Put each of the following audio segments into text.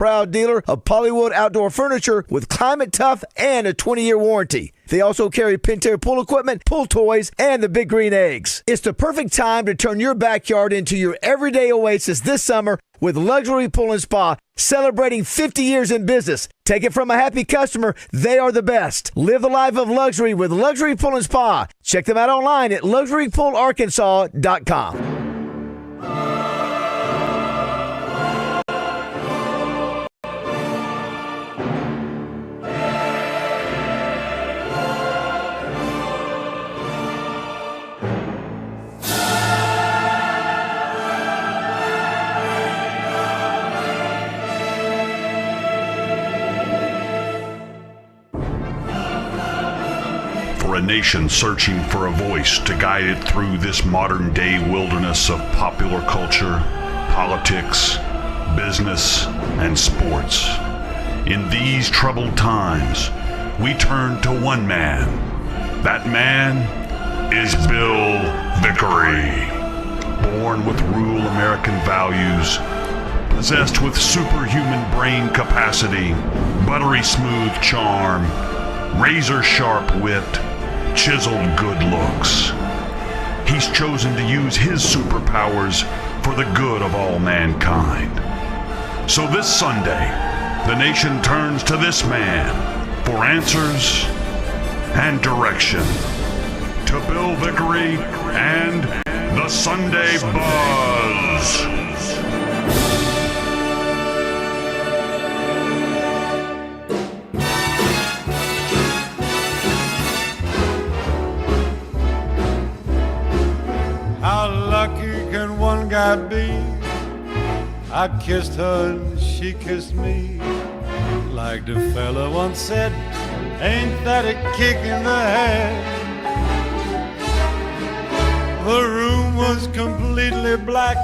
proud dealer of Polywood Outdoor Furniture with Climate Tough and a 20-year warranty. They also carry Pentair pool equipment, pool toys, and the Big Green Eggs. It's the perfect time to turn your backyard into your everyday oasis this summer with Luxury Pool and Spa, celebrating 50 years in business. Take it from a happy customer, they are the best. Live the life of luxury with Luxury Pool and Spa. Check them out online at luxurypoolarkansas.com. For a nation searching for a voice to guide it through this modern-day wilderness of popular culture, politics, business, and sports. In these troubled times, we turn to one man. That man is Bill Vickery. Born with rural American values, possessed with superhuman brain capacity, buttery smooth charm, razor-sharp wit, chiseled good looks. He's chosen to use his superpowers for the good of all mankind. So this Sunday, the nation turns to this man for answers and direction. To Bill Vickery and the Sunday Buzz. How lucky can one guy be? I kissed her and she kissed me. Like the fella once said, ain't that a kick in the head? The room was completely black.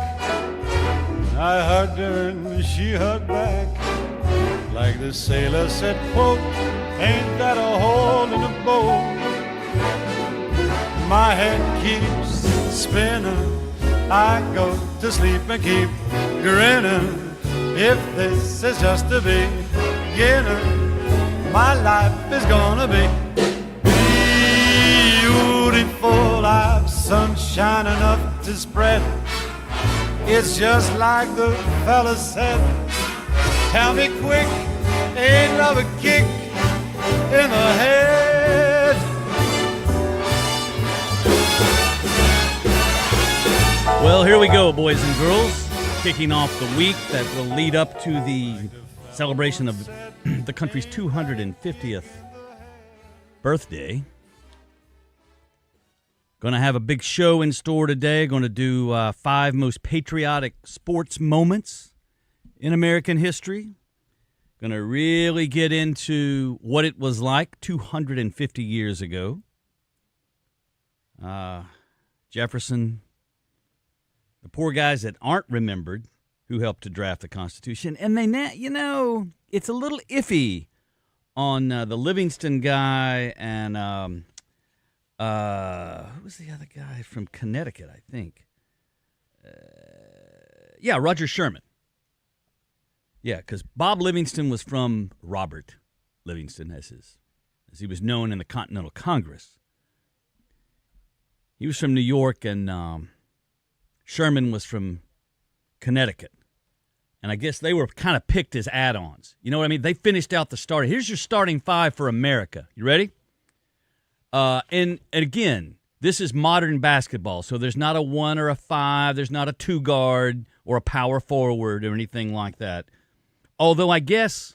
I hugged her and she hugged back. Like the sailor said, quote, ain't that a hole in the boat? My head keeps spinning, I go to sleep and keep grinning. If this is just the beginning, my life is gonna be beautiful. I've sunshine enough to spread. It's just like the fella said. Tell me quick, ain't love a kick in the head? Well, here we go, boys and girls. Kicking off the week that will lead up to the celebration of the country's 250th birthday. Going to have a big show in store today. Going to do 5 most patriotic sports moments in American history. Going to really get into what it was like 250 years ago. Jefferson, the poor guys that aren't remembered who helped to draft the Constitution. And they, it's a little iffy on the Livingston guy and who was the other guy from Connecticut, I think? Roger Sherman. Yeah, because Bob Livingston was from Robert Livingston, as he was known in the Continental Congress. He was from New York, and Sherman was from Connecticut. And I guess they were kind of picked as add-ons. You know what I mean? They finished out the starter. Here's your starting 5 for America. You ready? And again, this is modern basketball, so there's not a 1 or a 5. There's not a 2 guard or a power forward or anything like that. Although I guess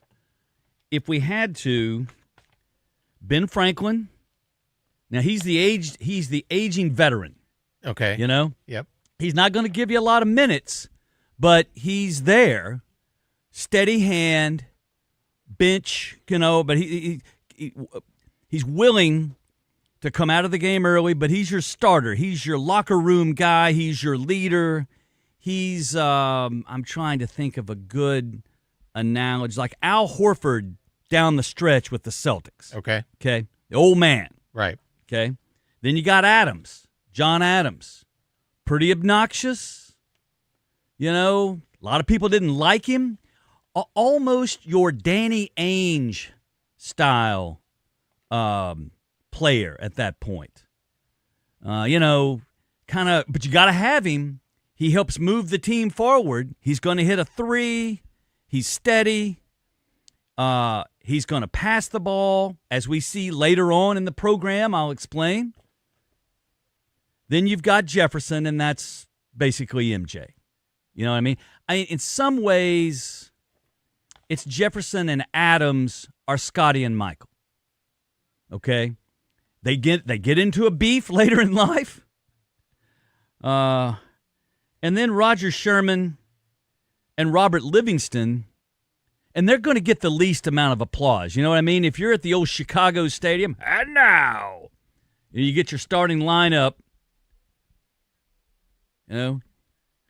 if we had to, Ben Franklin. Now he's the aging veteran. Okay. You know? Yep. He's not going to give you a lot of minutes, but he's there, steady hand, bench, but he's willing to come out of the game early, but he's your starter. He's your locker room guy. He's your leader. He's, I'm trying to think of a good analogy, like Al Horford down the stretch with the Celtics. Okay. Okay. The old man. Right. Okay. Then you got Adams, John Adams. Pretty obnoxious. A lot of people didn't like him. almost your Danny Ainge style player at that point. Kind of, but you got to have him. He helps move the team forward. He's going to hit a three. He's steady. He's going to pass the ball, as we see later on in the program. I'll explain. Then you've got Jefferson, and that's basically MJ. You know what I mean? In some ways, it's Jefferson and Adams are Scotty and Michael. Okay? They get into a beef later in life. And then Roger Sherman and Robert Livingston, and they're going to get the least amount of applause. You know what I mean? If you're at the old Chicago Stadium, and now you get your starting lineup,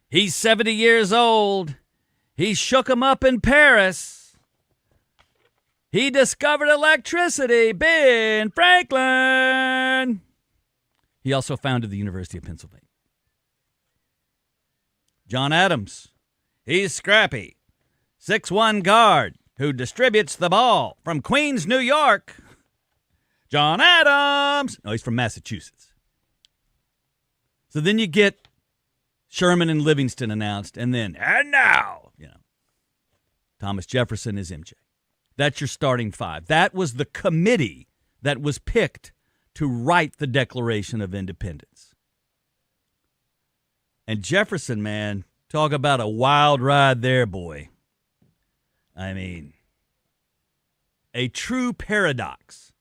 he's 70 years old. He shook 'em up in Paris. He discovered electricity. Ben Franklin. He also founded the University of Pennsylvania. John Adams. He's scrappy. 6'1" guard who distributes the ball from Queens, New York. John Adams. No, he's from Massachusetts. So then you get Sherman and Livingston announced, and now, Thomas Jefferson is MJ. That's your starting five. That was the committee that was picked to write the Declaration of Independence. And Jefferson, man, talk about a wild ride there, boy. I mean, a true paradox,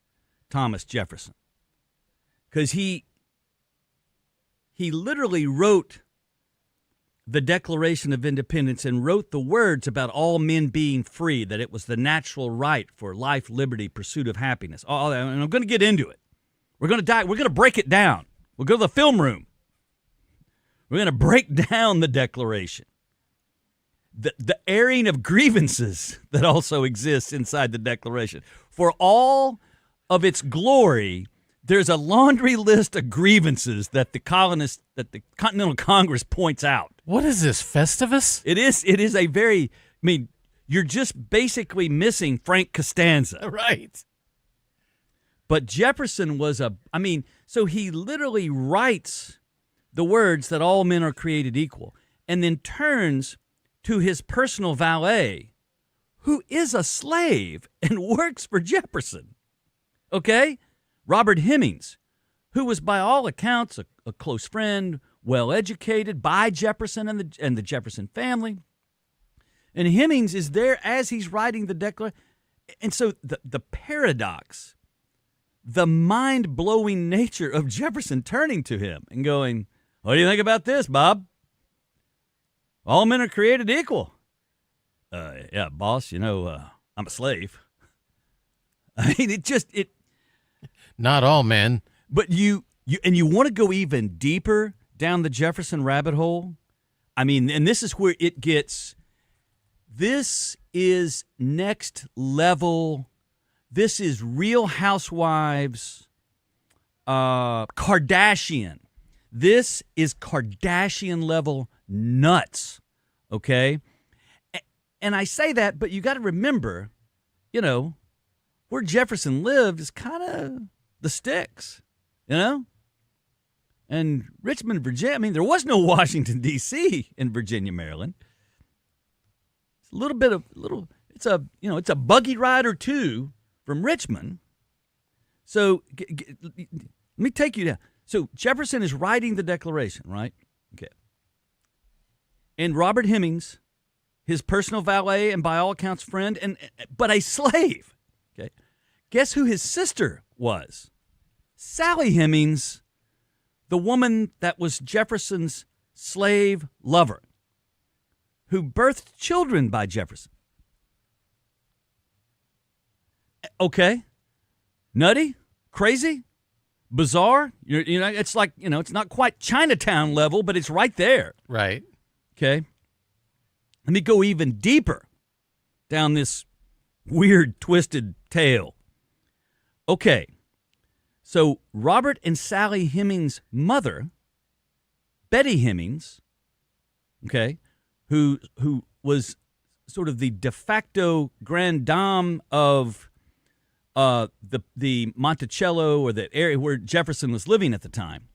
Thomas Jefferson. Because he literally wrote the Declaration of Independence and wrote the words about all men being free, that it was the natural right for life, liberty, pursuit of happiness. And I'm going to get into it. We're going to die. We're going to break it down. We'll go to the film room. We're going to break down the Declaration. The airing of grievances that also exists inside the Declaration. For all of its glory, there's a laundry list of grievances that the Continental Congress points out. What is this, Festivus? It is a very, you're just basically missing Frank Costanza. Right. But Jefferson was so he literally writes the words that all men are created equal, and then turns to his personal valet, who is a slave and works for Jefferson. Okay? Robert Hemings, who was by all accounts a close friend, well-educated by Jefferson and the Jefferson family. And Hemings is there as he's writing the Declaration. And so the paradox, the mind-blowing nature of Jefferson turning to him and going, "What do you think about this, Bob? All men are created equal." Yeah, boss, I'm a slave. I mean, Not all men. But you want to go even deeper down the Jefferson rabbit hole? I mean, and this is where it gets, this is next level. This is Real Housewives, Kardashian. This is Kardashian level nuts, okay? And I say that, but you got to remember, where Jefferson lived is kind of the sticks, And Richmond, Virginia, there was no Washington, D.C. in Virginia, Maryland. It's it's a buggy ride or two from Richmond. So let me take you down. So Jefferson is writing the Declaration, right? Okay. And Robert Hemings, his personal valet and by all accounts friend, but a slave. Okay. Guess who his sister was? Sally Hemings, the woman that was Jefferson's slave lover, who birthed children by Jefferson. Okay. Nutty? Crazy? Bizarre? It's like, it's not quite Chinatown level, but it's right there. Right. Okay. Let me go even deeper down this weird, twisted tale. Okay. So Robert and Sally Hemings' mother, Betty Hemings, okay, who was sort of the de facto grand dame of the Monticello, or the area where Jefferson was living at the time.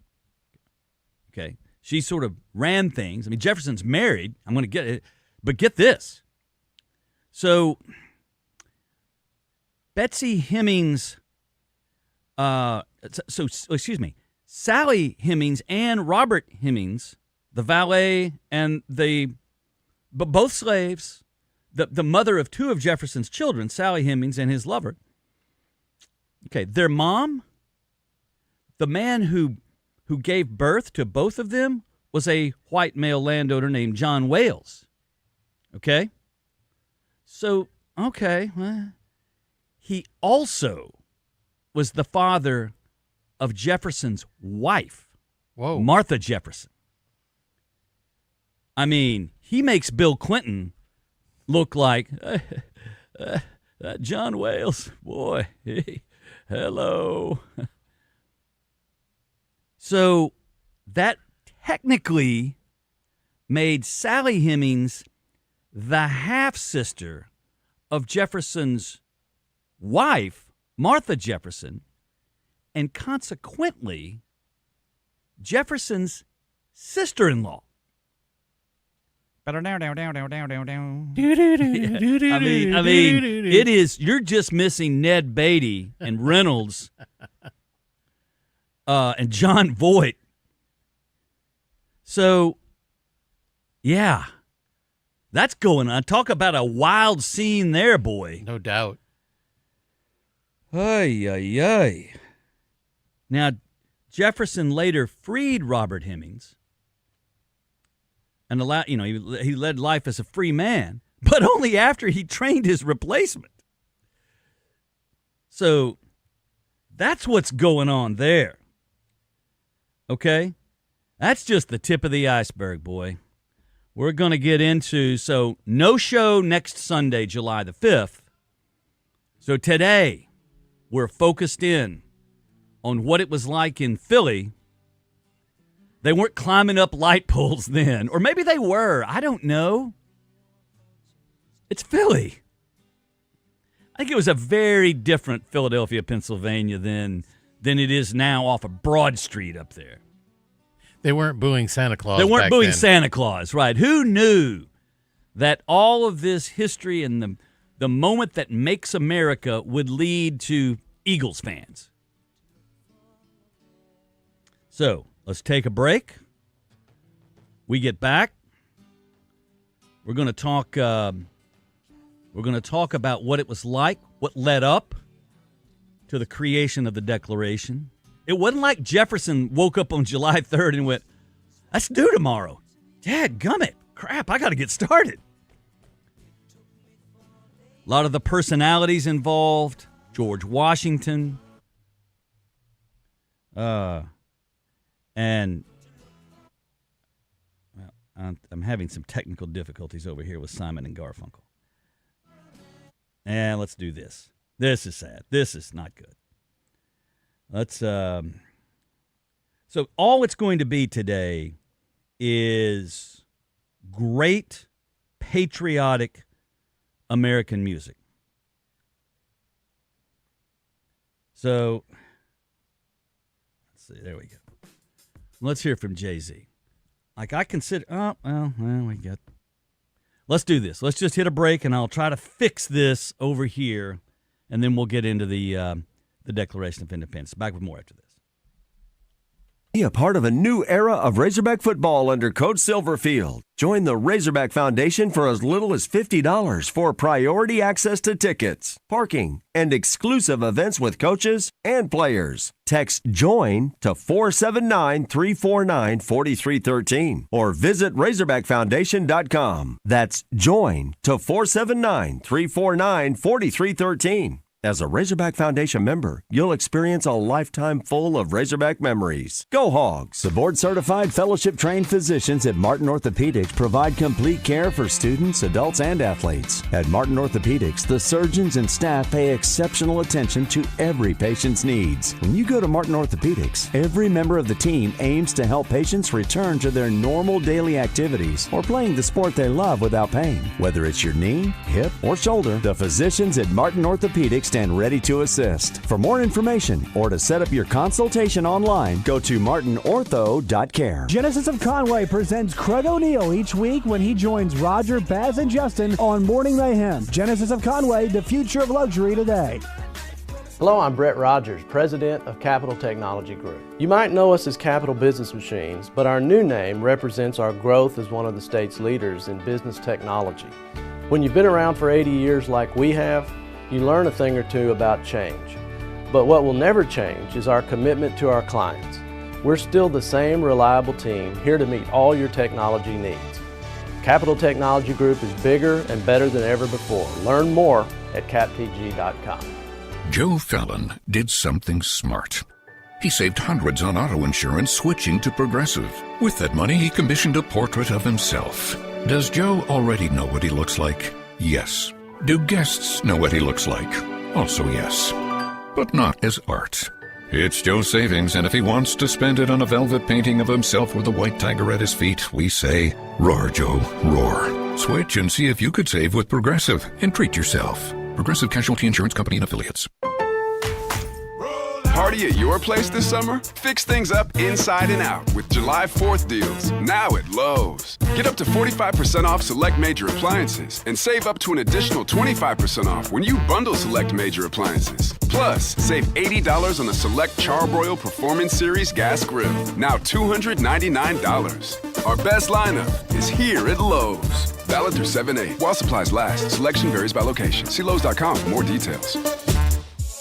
Okay. She sort of ran things. I mean, Jefferson's married. I'm going to get it. But get this. So Betsy Hemings, excuse me, Sally Hemings and Robert Hemings, the valet and but both slaves, the mother of two of Jefferson's children, Sally Hemings and his lover. Okay, their mom, the man who gave birth to both of them, was a white male landowner named John Wales. Okay? So, okay, well, he also was the father of Jefferson's wife, Whoa. Martha Jefferson. I mean, he makes Bill Clinton look like that John Wales, boy, hello. So that technically made Sally Hemings the half-sister of Jefferson's wife, Martha Jefferson, and consequently Jefferson's sister-in-law. I mean, it is, you're just missing Ned Beatty and Reynolds and John Voight. So, yeah, that's going on. Talk about a wild scene there, boy. No doubt. Ay, ay, ay. Now, Jefferson later freed Robert Hemings and allowed, he led life as a free man, but only after he trained his replacement. So that's what's going on there. Okay? That's just the tip of the iceberg, boy. We're going to get into, so no show next Sunday, July the 5th. So today, we're focused in on what it was like in Philly. They weren't climbing up light poles then. Or maybe they were. I don't know. It's Philly. I think it was a very different Philadelphia, Pennsylvania than it is now off of Broad Street up there. They weren't booing Santa Claus. They weren't back booing then. Santa Claus, right? Who knew that all of this history and the moment that makes America would lead to Eagles fans? So let's take a break. We get back. We're going to talk. We're going to talk about what it was like, what led up to the creation of the Declaration. It wasn't like Jefferson woke up on July 3rd and went, "That's due tomorrow. Dadgummit. Crap, I got to get started." A lot of the personalities involved. George Washington. And well, I'm having some technical difficulties over here with Simon and Garfunkel. And let's do this. This is sad. This is not good. Let's so all it's going to be today is great patriotic American music. So let's see, there we go. Let's hear from Jay-Z. Like I consider we got. Let's do this. Let's just hit a break and I'll try to fix this over here and then we'll get into the Declaration of Independence. Back with more after this. Be a part of a new era of Razorback football under Coach Silverfield. Join the Razorback Foundation for as little as $50 for priority access to tickets, parking, and exclusive events with coaches and players. Text JOIN to 479-349-4313 or visit RazorbackFoundation.com. That's JOIN to 479-349-4313. As a Razorback Foundation member, you'll experience a lifetime full of Razorback memories. Go Hogs! The board-certified, fellowship-trained physicians at Martin Orthopedics provide complete care for students, adults, and athletes. At Martin Orthopedics, the surgeons and staff pay exceptional attention to every patient's needs. When you go to Martin Orthopedics, every member of the team aims to help patients return to their normal daily activities or playing the sport they love without pain. Whether it's your knee, hip, or shoulder, the physicians at Martin Orthopedics stand ready to assist. For more information or to set up your consultation online, go to martinortho.care. Genesis of Conway presents Craig O'Neill each week when he joins Roger, Baz, and Justin on Morning Mayhem. Genesis of Conway, the future of luxury today. Hello, I'm Brett Rogers, President of Capital Technology Group. You might know us as Capital Business Machines, but our new name represents our growth as one of the state's leaders in business technology. When you've been around for 80 years like we have, you learn a thing or two about change. But what will never change is our commitment to our clients. We're still the same reliable team here to meet all your technology needs. Capital Technology Group is bigger and better than ever before. Learn more at captg.com. Joe Fallon did something smart. He saved hundreds on auto insurance switching to Progressive. With that money, he commissioned a portrait of himself. Does Joe already know what he looks like? Yes. Do guests know what he looks like? Also yes. But not as art. It's Joe's savings, and if he wants to spend it on a velvet painting of himself with a white tiger at his feet, we say, roar, Joe, roar. Switch and see if you could save with Progressive and treat yourself. Progressive Casualty Insurance Company and Affiliates. Party at your place this summer? Fix things up inside and out with July 4th deals, now at Lowe's. Get up to 45% off select major appliances and save up to an additional 25% off when you bundle select major appliances. Plus, save $80 on the select Charbroil Performance Series gas grill, now $299. Our best lineup is here at Lowe's. Valid through 7/8. While supplies last, selection varies by location. See Lowe's.com for more details.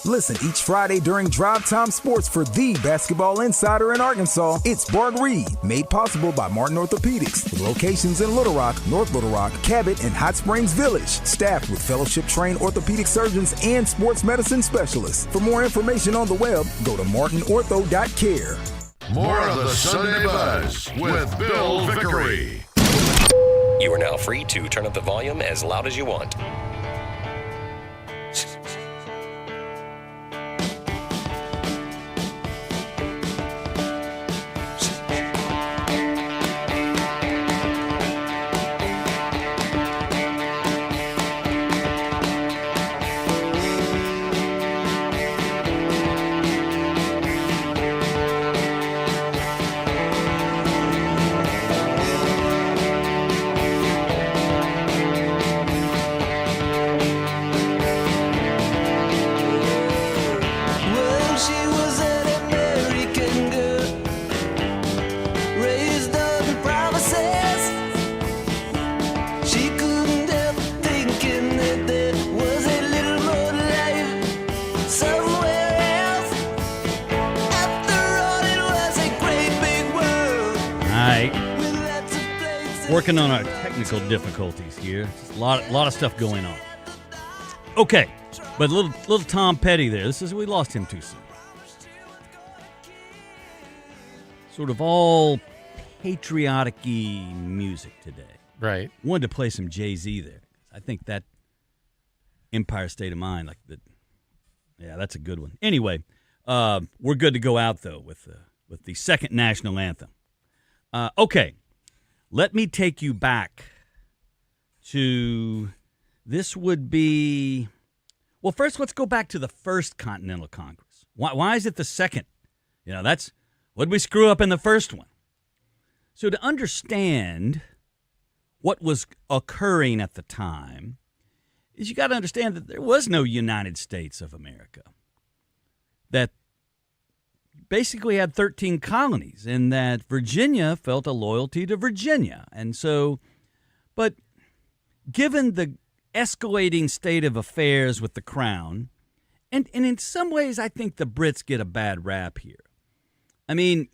Listen each Friday during Drive Time Sports for the basketball insider in Arkansas. It's Bart Reed, made possible by Martin Orthopedics, with locations in Little Rock, North Little Rock, Cabot, and Hot Springs Village. Staffed with fellowship-trained orthopedic surgeons and sports medicine specialists. For more information on the web, go to martinortho.care. More of the Sunday Buzz with Bill Vickery. You are now free to turn up the volume as loud as you want. Working on our technical difficulties here. Just a lot of stuff going on. Okay, but little Tom Petty there. We lost him too soon. Sort of all patriotic-y music today. Right. Wanted to play some Jay-Z there. I think that Empire State of Mind, that's a good one. Anyway, we're good to go out though with the second national anthem. Okay. Let me take you back to, this would be, well, first let's go back to the first Continental Congress. Why is it the second? What did we screw up in the first one? So to understand what was occurring at the time is you got to understand that there was no United States of America. That basically had 13 colonies, and that Virginia felt a loyalty to Virginia. And so, but given the escalating state of affairs with the crown, and in some ways I think the Brits get a bad rap here. I mean,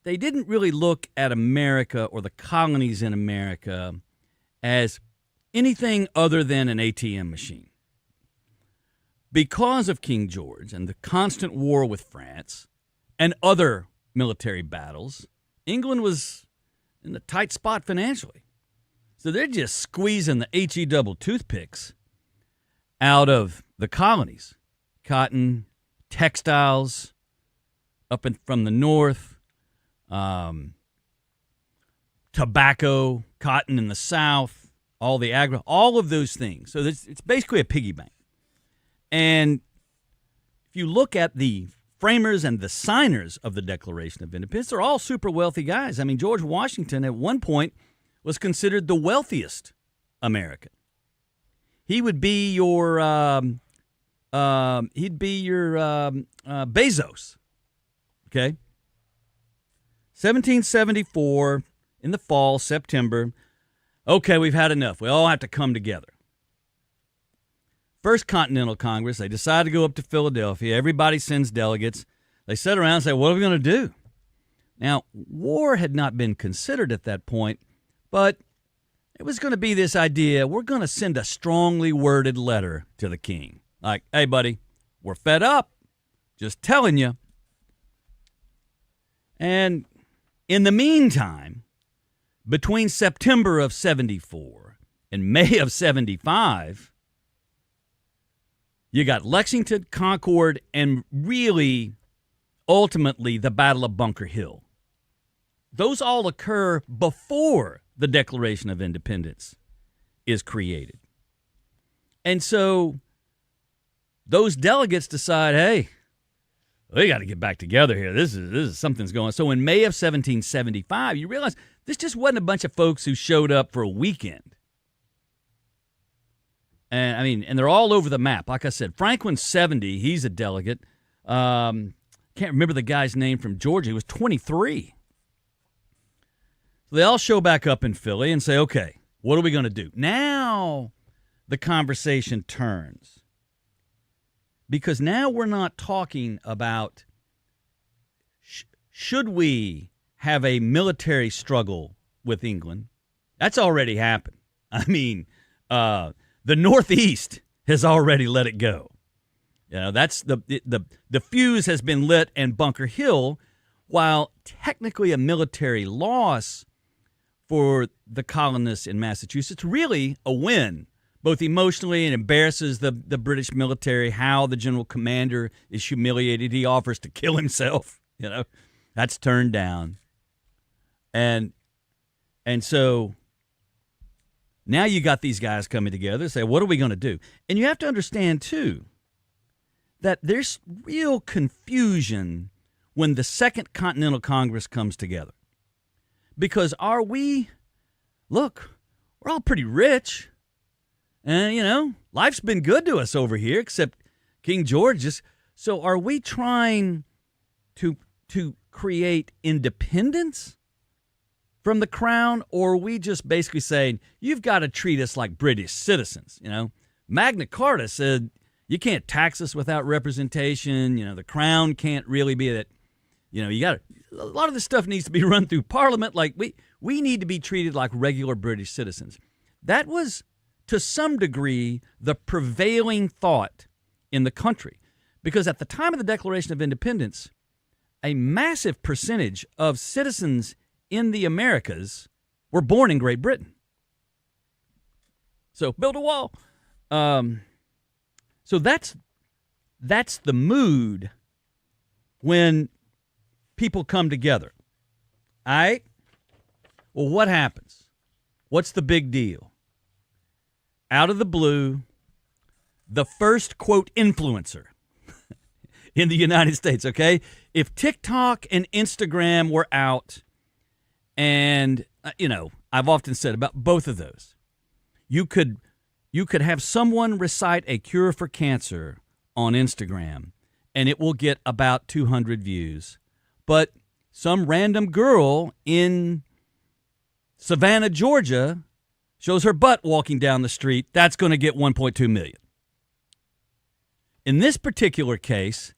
they didn't really look at America or the colonies in America as anything other than an ATM machine. because of King George and the constant war with France and other military battles, England was in a tight spot financially. So they're just squeezing the HE double toothpicks out of the colonies. Cotton, textiles up from the north, tobacco, cotton in the south, all of those things. So it's basically a piggy bank. And if you look at the framers and the signers of the Declaration of Independence, they're all super wealthy guys. I mean, George Washington at one point was considered the wealthiest American. He would be your Bezos. Okay. 1774 in the fall, September. Okay, we've had enough. We all have to come together. First Continental Congress, they decide to go up to Philadelphia. Everybody sends delegates. They sit around and say, what are we going to do? Now, war had not been considered at that point, but it was going to be this idea, we're going to send a strongly worded letter to the king. Like, hey, buddy, we're fed up. Just telling you. And in the meantime, between September of 74 and May of 75, you got Lexington, Concord, and really, ultimately, the Battle of Bunker Hill. Those all occur before the Declaration of Independence is created. And so those delegates decide, hey, we got to get back together here. This is something's going on. So in May of 1775, you realize this just wasn't a bunch of folks who showed up for a weekend. And they're all over the map. Like I said, Franklin's 70. He's a delegate. Can't remember the guy's name from Georgia. He was 23. So they all show back up in Philly and say, okay, what are we going to do? Now the conversation turns. Because now we're not talking about should we have a military struggle with England. That's already happened. I mean, the Northeast has already let it go. You know, that's the fuse has been lit in Bunker Hill, while technically a military loss for the colonists in Massachusetts, really a win, both emotionally and embarrasses the British military, how the general commander is humiliated. He offers to kill himself. You know, that's turned down. And so now you got these guys coming together and say, what are we going to do? And you have to understand, too, that there's real confusion when the Second Continental Congress comes together. Because we're all pretty rich. And, you know, life's been good to us over here, except King George. So are we trying to create independence from the crown, or are we just basically saying, you've got to treat us like British citizens? You know, Magna Carta said you can't tax us without representation. You know, the crown can't really be that. You know, a lot of this stuff needs to be run through Parliament. Like we need to be treated like regular British citizens. That was, to some degree, the prevailing thought in the country. Because at the time of the Declaration of Independence, a massive percentage of citizens in the Americas were born in Great Britain. So build a wall. So that's the mood when people come together. All right? Well, what happens? What's the big deal? Out of the blue, the first, quote, influencer in the United States, okay? If TikTok and Instagram were out, and, I've often said about both of those, you could have someone recite a cure for cancer on Instagram, and it will get about 200 views. But some random girl in Savannah, Georgia, shows her butt walking down the street, that's going to get 1.2 million. In this particular case,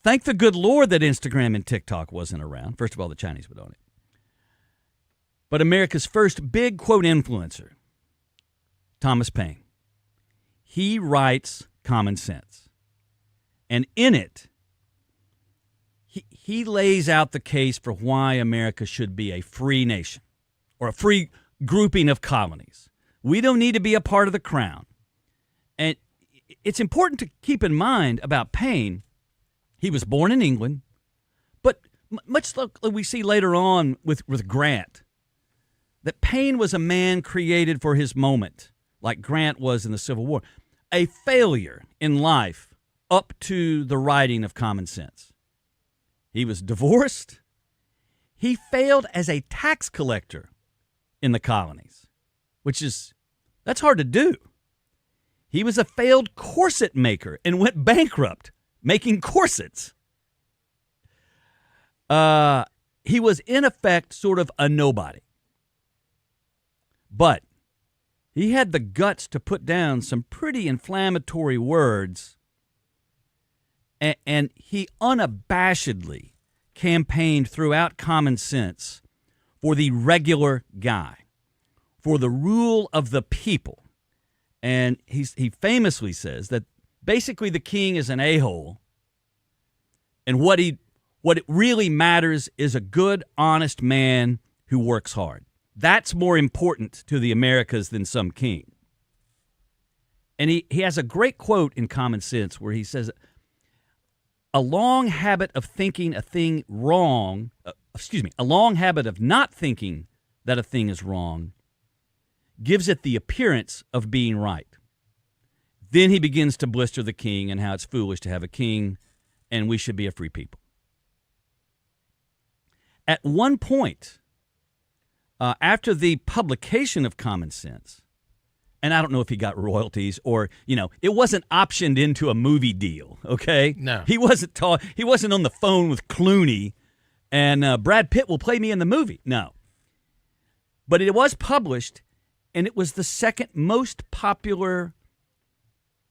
thank the good Lord that Instagram and TikTok wasn't around. First of all, the Chinese would own it. But America's first big, quote, influencer, Thomas Paine, he writes Common Sense. And in it, he lays out the case for why America should be a free nation or a free grouping of colonies. We don't need to be a part of the crown. And it's important to keep in mind about Paine. He was born in England, but much like we see later on with Grant, that Paine was a man created for his moment, like Grant was in the Civil War. A failure in life up to the writing of Common Sense. He was divorced. He failed as a tax collector in the colonies, that's hard to do. He was a failed corset maker and went bankrupt making corsets. He was, in effect, sort of a nobody. But he had the guts to put down some pretty inflammatory words, and he unabashedly campaigned throughout Common Sense for the regular guy, for the rule of the people. And he famously says that basically the king is an a-hole, and what it really matters is a good, honest man who works hard. That's more important to the Americas than some king. And he has a great quote in Common Sense where he says, a long habit of thinking a thing wrong, a long habit of not thinking that a thing is wrong gives it the appearance of being right. Then he begins to blister the king and how it's foolish to have a king and we should be a free people. At one point, after the publication of Common Sense, and I don't know if he got royalties or, it wasn't optioned into a movie deal, okay? No. He wasn't on the phone with Clooney and Brad Pitt will play me in the movie. No. But it was published, and it was the second most popular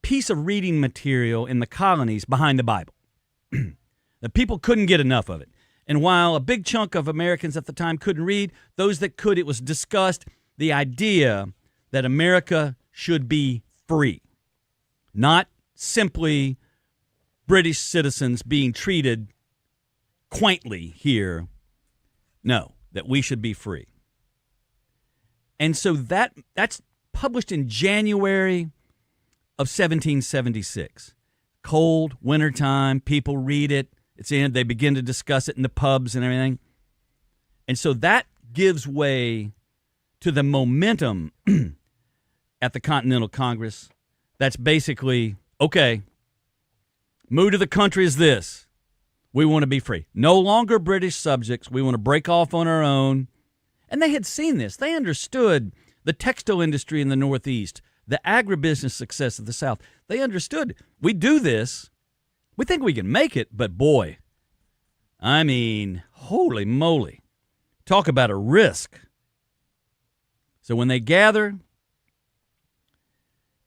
piece of reading material in the colonies behind the Bible. The people couldn't get enough of it. And while a big chunk of Americans at the time couldn't read, those that could, it was discussed, the idea that America should be free, not simply British citizens being treated quaintly here. No, that we should be free. And so that's published in January of 1776. Cold, wintertime, people read it. They begin to discuss it in the pubs and everything. And so that gives way to the momentum at the Continental Congress. That's basically, okay, mood of the country is this. We want to be free. No longer British subjects. We want to break off on our own. And they had seen this. They understood the textile industry in the Northeast, the agribusiness success of the South. They understood, we do this. We think we can make it, but boy, I mean, holy moly. Talk about a risk. So when they gather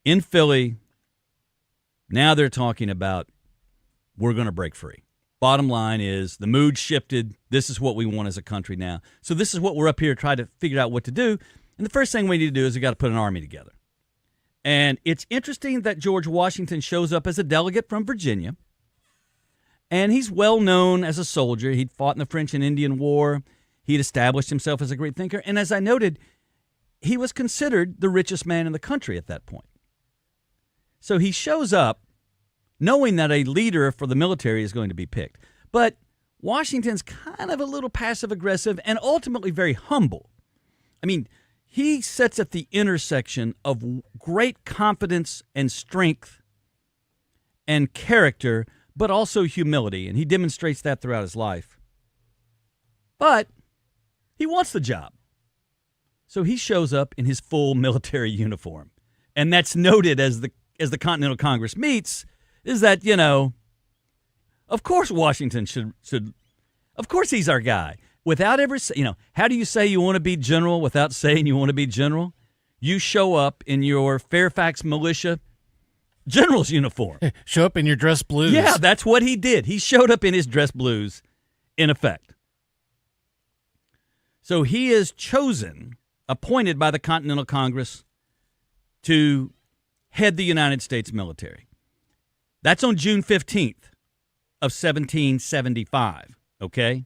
in Philly, now they're talking about we're going to break free. Bottom line is the mood shifted. This is what we want as a country now. So this is what we're up here trying to figure out what to do. And the first thing we need to do is we got to put an army together. And it's interesting that George Washington shows up as a delegate from Virginia. And he's well known as a soldier. He'd fought in the French and Indian War. He'd established himself as a great thinker. And as I noted, he was considered the richest man in the country at that point. So he shows up knowing that a leader for the military is going to be picked. But Washington's kind of a little passive-aggressive and ultimately very humble. I mean, he sits at the intersection of great confidence and strength and character, but also humility, and he demonstrates that throughout his life. But he wants the job. So he shows up in his full military uniform. And that's noted as the Continental Congress meets, is that, of course Washington should of course he's our guy. Without ever, how do you say you want to be general without saying you want to be general? You show up in your Fairfax militia general's uniform. Show up in your dress blues. Yeah, that's what he did. He showed up in his dress blues, in effect. So he is chosen, appointed by the Continental Congress to head the United States military. That's on June 15th of 1775, okay?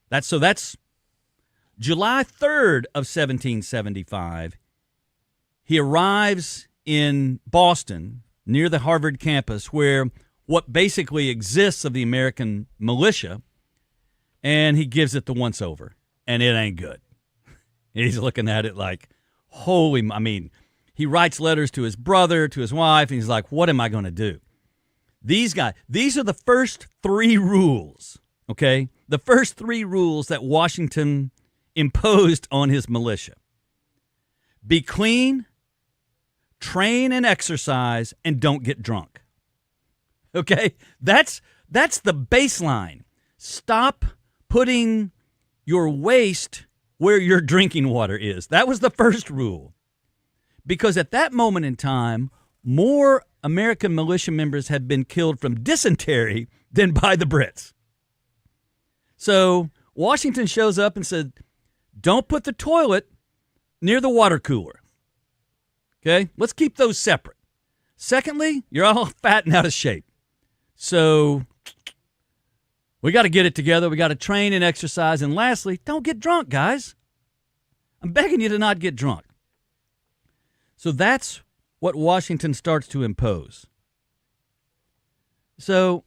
That's July 3rd of 1775. He arrives in Boston near the Harvard campus where what basically exists of the American militia, and he gives it the once-over, and it ain't good. He's looking at it like, he writes letters to his brother, to his wife, and he's like, what am I going to do? These are the first 3 rules, okay? The first 3 rules that Washington imposed on his militia. Be clean, train and exercise, and don't get drunk. Okay? That's the baseline. Stop putting your waste where your drinking water is. That was the first rule. Because at that moment in time, more American militia members had been killed from dysentery than by the Brits. So Washington shows up and said, don't put the toilet near the water cooler. Okay? Let's keep those separate. Secondly, you're all fat and out of shape. So we got to get it together. We got to train and exercise. And lastly, don't get drunk, guys. I'm begging you to not get drunk. So that's what Washington starts to impose. So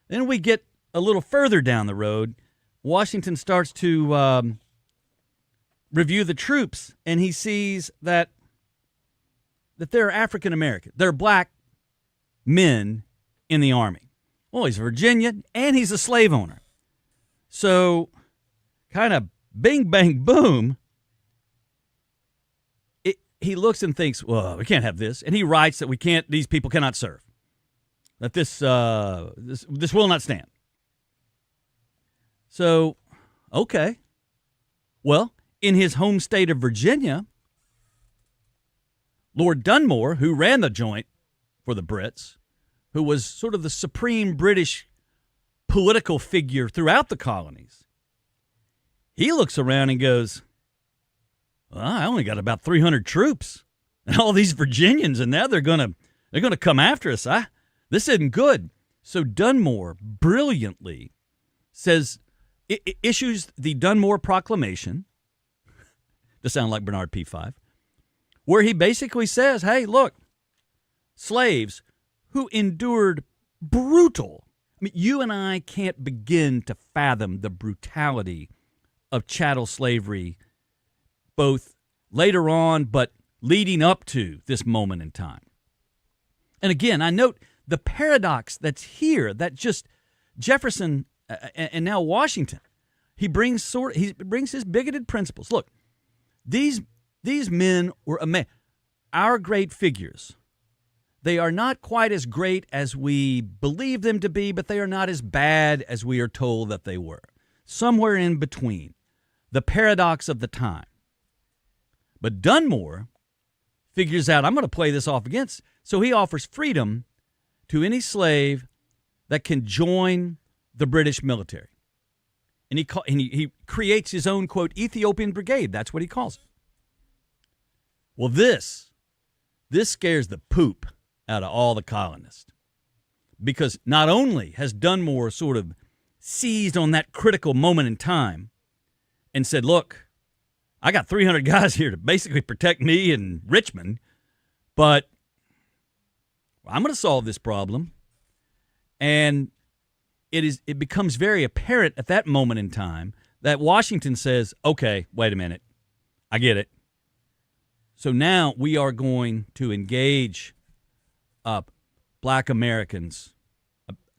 then we get a little further down the road. Washington starts to review the troops, and he sees that they're African American. They're black men in the Army. Well, he's Virginian, and he's a slave owner. So kind of bing, bang, boom. He looks and thinks, well, we can't have this. And he writes that these people cannot serve. That this will not stand. So, okay. Well, in his home state of Virginia, Lord Dunmore, who ran the joint for the Brits, who was sort of the supreme British political figure throughout the colonies, he looks around and goes, well, I only got about 300 troops and all these Virginians, and now they're gonna come after us. This isn't good. So Dunmore brilliantly issues the Dunmore Proclamation, to sound like Bernard P5, where he basically says, hey, look, slaves who endured brutal. You and I can't begin to fathom the brutality of chattel slavery, both later on, but leading up to this moment in time. And again, I note the paradox that's here, that just Jefferson and now Washington, he brings his bigoted principles. Look, these men were our great figures. They are not quite as great as we believe them to be, but they are not as bad as we are told that they were. Somewhere in between, the paradox of the time. But Dunmore figures out, I'm going to play this off against. So he offers freedom to any slave that can join the British military. And he creates his own, quote, Ethiopian Brigade. That's what he calls it. Well, this scares the poop out of all the colonists. Because not only has Dunmore sort of seized on that critical moment in time and said, look, I got 300 guys here to basically protect me and Richmond, but I'm going to solve this problem. And it becomes very apparent at that moment in time that Washington says, okay, wait a minute, I get it. So now we are going to engage black Americans,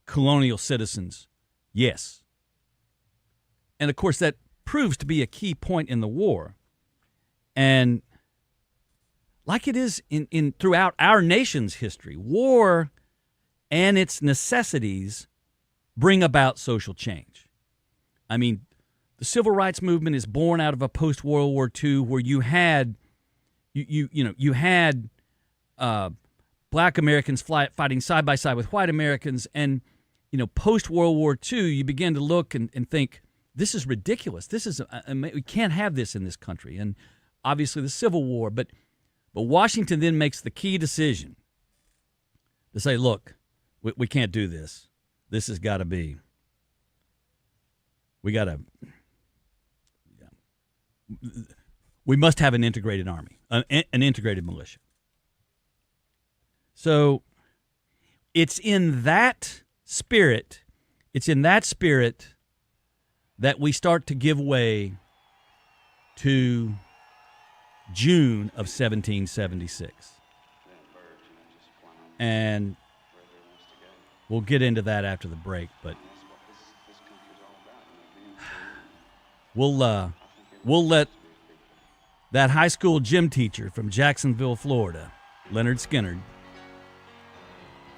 colonial citizens, yes. And of course that proves to be a key point in the war. And like it is in throughout our nation's history, war and its necessities bring about social change. I mean, the civil rights movement is born out of a post-World War II where you had black Americans fighting side by side with white Americans, and post-World War II you begin to look and think, this is ridiculous. We can't have this in this country. And obviously the Civil War, but Washington then makes the key decision. to say, look, we can't do this. This has got to be. We must have an integrated army, an integrated militia. So it's in that spirit, that we start to give way to June of 1776. And we'll get into that after the break, but we'll let that high school gym teacher from Jacksonville, Florida, Leonard Skinner,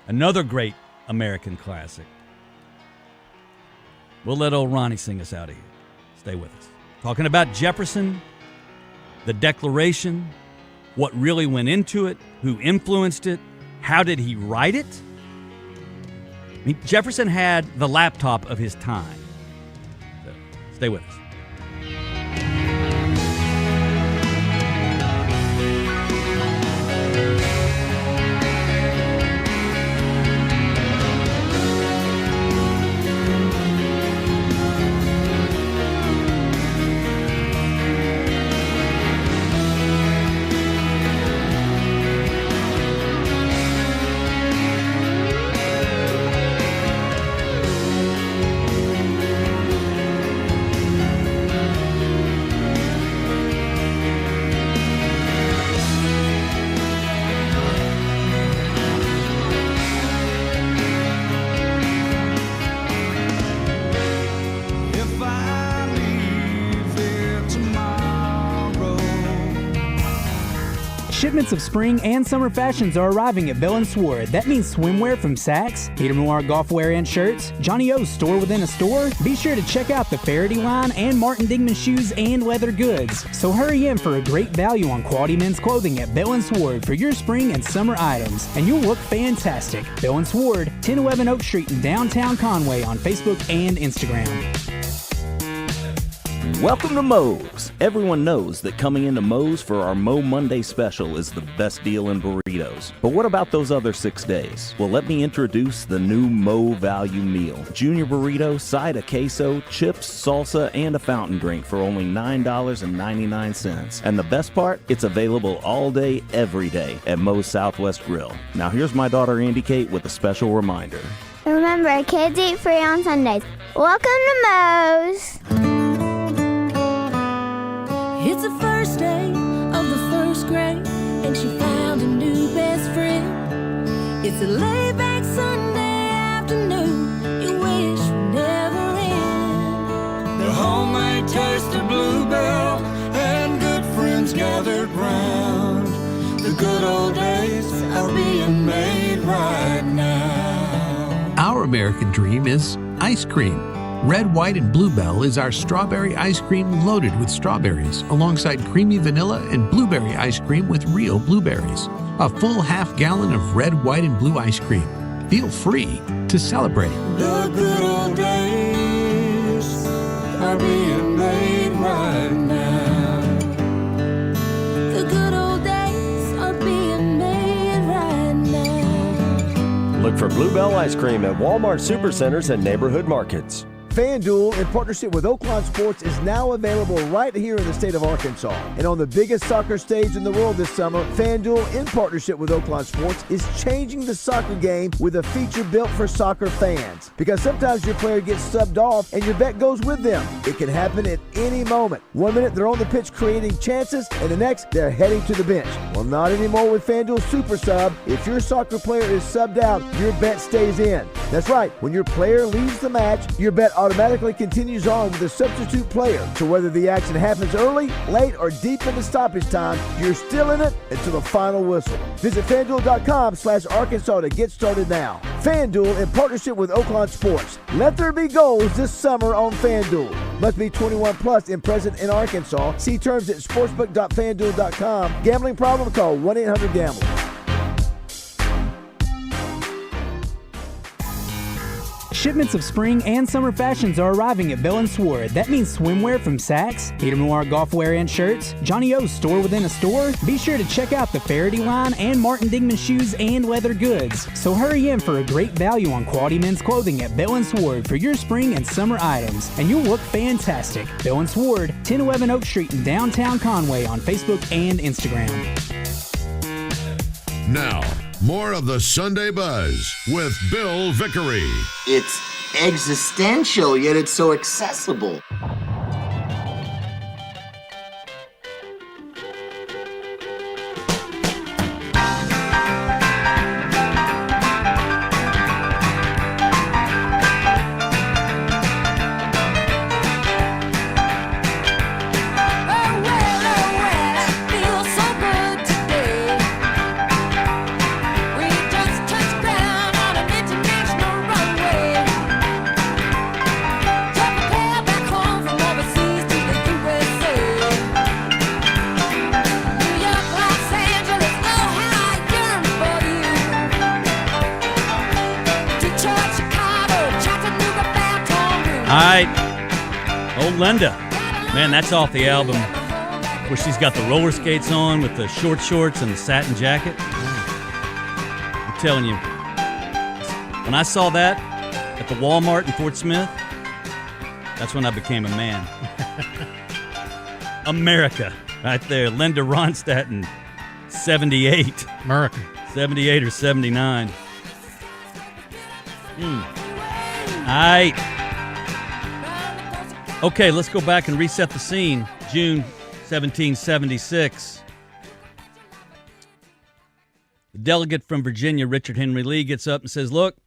another great American classic. We'll let old Ronnie sing us out of here. Stay with us. Talking about Jefferson, the Declaration, what really went into it, who influenced it, how did he write it? I mean, Jefferson had the laptop of his time. So, stay with us. Shipments of spring and summer fashions are arriving at Bell & Sword. That means swimwear from Saks, Peter Millar golfwear and shirts, Johnny O's store within a store. Be sure to check out the Faraday line and Martin Dingman shoes and leather goods. So hurry in for a great value on quality men's clothing at Bell & Sword for your spring and summer items, and you'll look fantastic. Bell & Sword, 1011 Oak Street in downtown Conway on Facebook and Instagram. Welcome to Moe's. Everyone knows that coming into Moe's for our Mo Monday special is the best deal in burritos. But what about those other 6 days? Well, let me introduce the new Mo Value Meal. Junior burrito, side of queso, chips, salsa, and a fountain drink for only $9.99. And the best part? It's available all day, every day at Moe's Southwest Grill. Now here's my daughter Andy Kate with a special reminder. Remember, kids eat free on Sundays. Welcome to Moe's. It's the first day of the first grade, and she found a new best friend. It's a laid-back Sunday afternoon you wish would never end. The homemade taste of Bluebell and good friends gathered round. The good old days are being made right now. Our American dream is ice cream. Red, White, and Bluebell is our strawberry ice cream loaded with strawberries, alongside creamy vanilla and blueberry ice cream with real blueberries. A full half-gallon of red, white, and blue ice cream. Feel free to celebrate. The good old days are being made right now. The good old days are being made right now. Look for Bluebell ice cream at Walmart Supercenters and neighborhood markets. FanDuel, in partnership with Oaklawn Sports, is now available right here in the state of Arkansas. And on the biggest soccer stage in the world this summer, FanDuel, in partnership with Oaklawn Sports, is changing the soccer game with a feature built for soccer fans. Because sometimes your player gets subbed off and your bet goes with them. It can happen at any moment. 1 minute they're on the pitch creating chances, and the next they're heading to the bench. Well, not anymore with FanDuel Super Sub. If your soccer player is subbed out, your bet stays in. That's right. When your player leaves the match, your bet automatically continues on with a substitute player. So whether the action happens early, late, or deep into stoppage time, you're still in it until the final whistle. Visit FanDuel.com/Arkansas to get started now. FanDuel, in partnership with Oaklawn Sports. Let there be goals this summer on FanDuel. Must be 21 plus and present in Arkansas. See terms at sportsbook.fanduel.com. Gambling problem? Call 1-800-GAMBLER. Shipments of spring and summer fashions are arriving at Bell & Sword. That means swimwear from Saks, Peter Noir golf wear and shirts, Johnny O's store within a store. Be sure to check out the Faraday line and Martin Dingman shoes and leather goods. So hurry in for a great value on quality men's clothing at Bell & Sword for your spring and summer items, and you'll look fantastic. Bell & Sword, 1011 Oak Street in downtown Conway on Facebook and Instagram. Now, more of the Sunday Buzz with Bill Vickery. It's existential, yet it's so accessible. All right. Oh, Linda. Man, that's off the album where she's got the roller skates on with the short shorts and the satin jacket. I'm telling you, when I saw that at the Walmart in Fort Smith, that's when I became a man. America, right there. Linda Ronstadt in 78. America. 78 or 79. All right. Okay, let's go back and reset the scene. June 1776. The delegate from Virginia, Richard Henry Lee, gets up and says, look,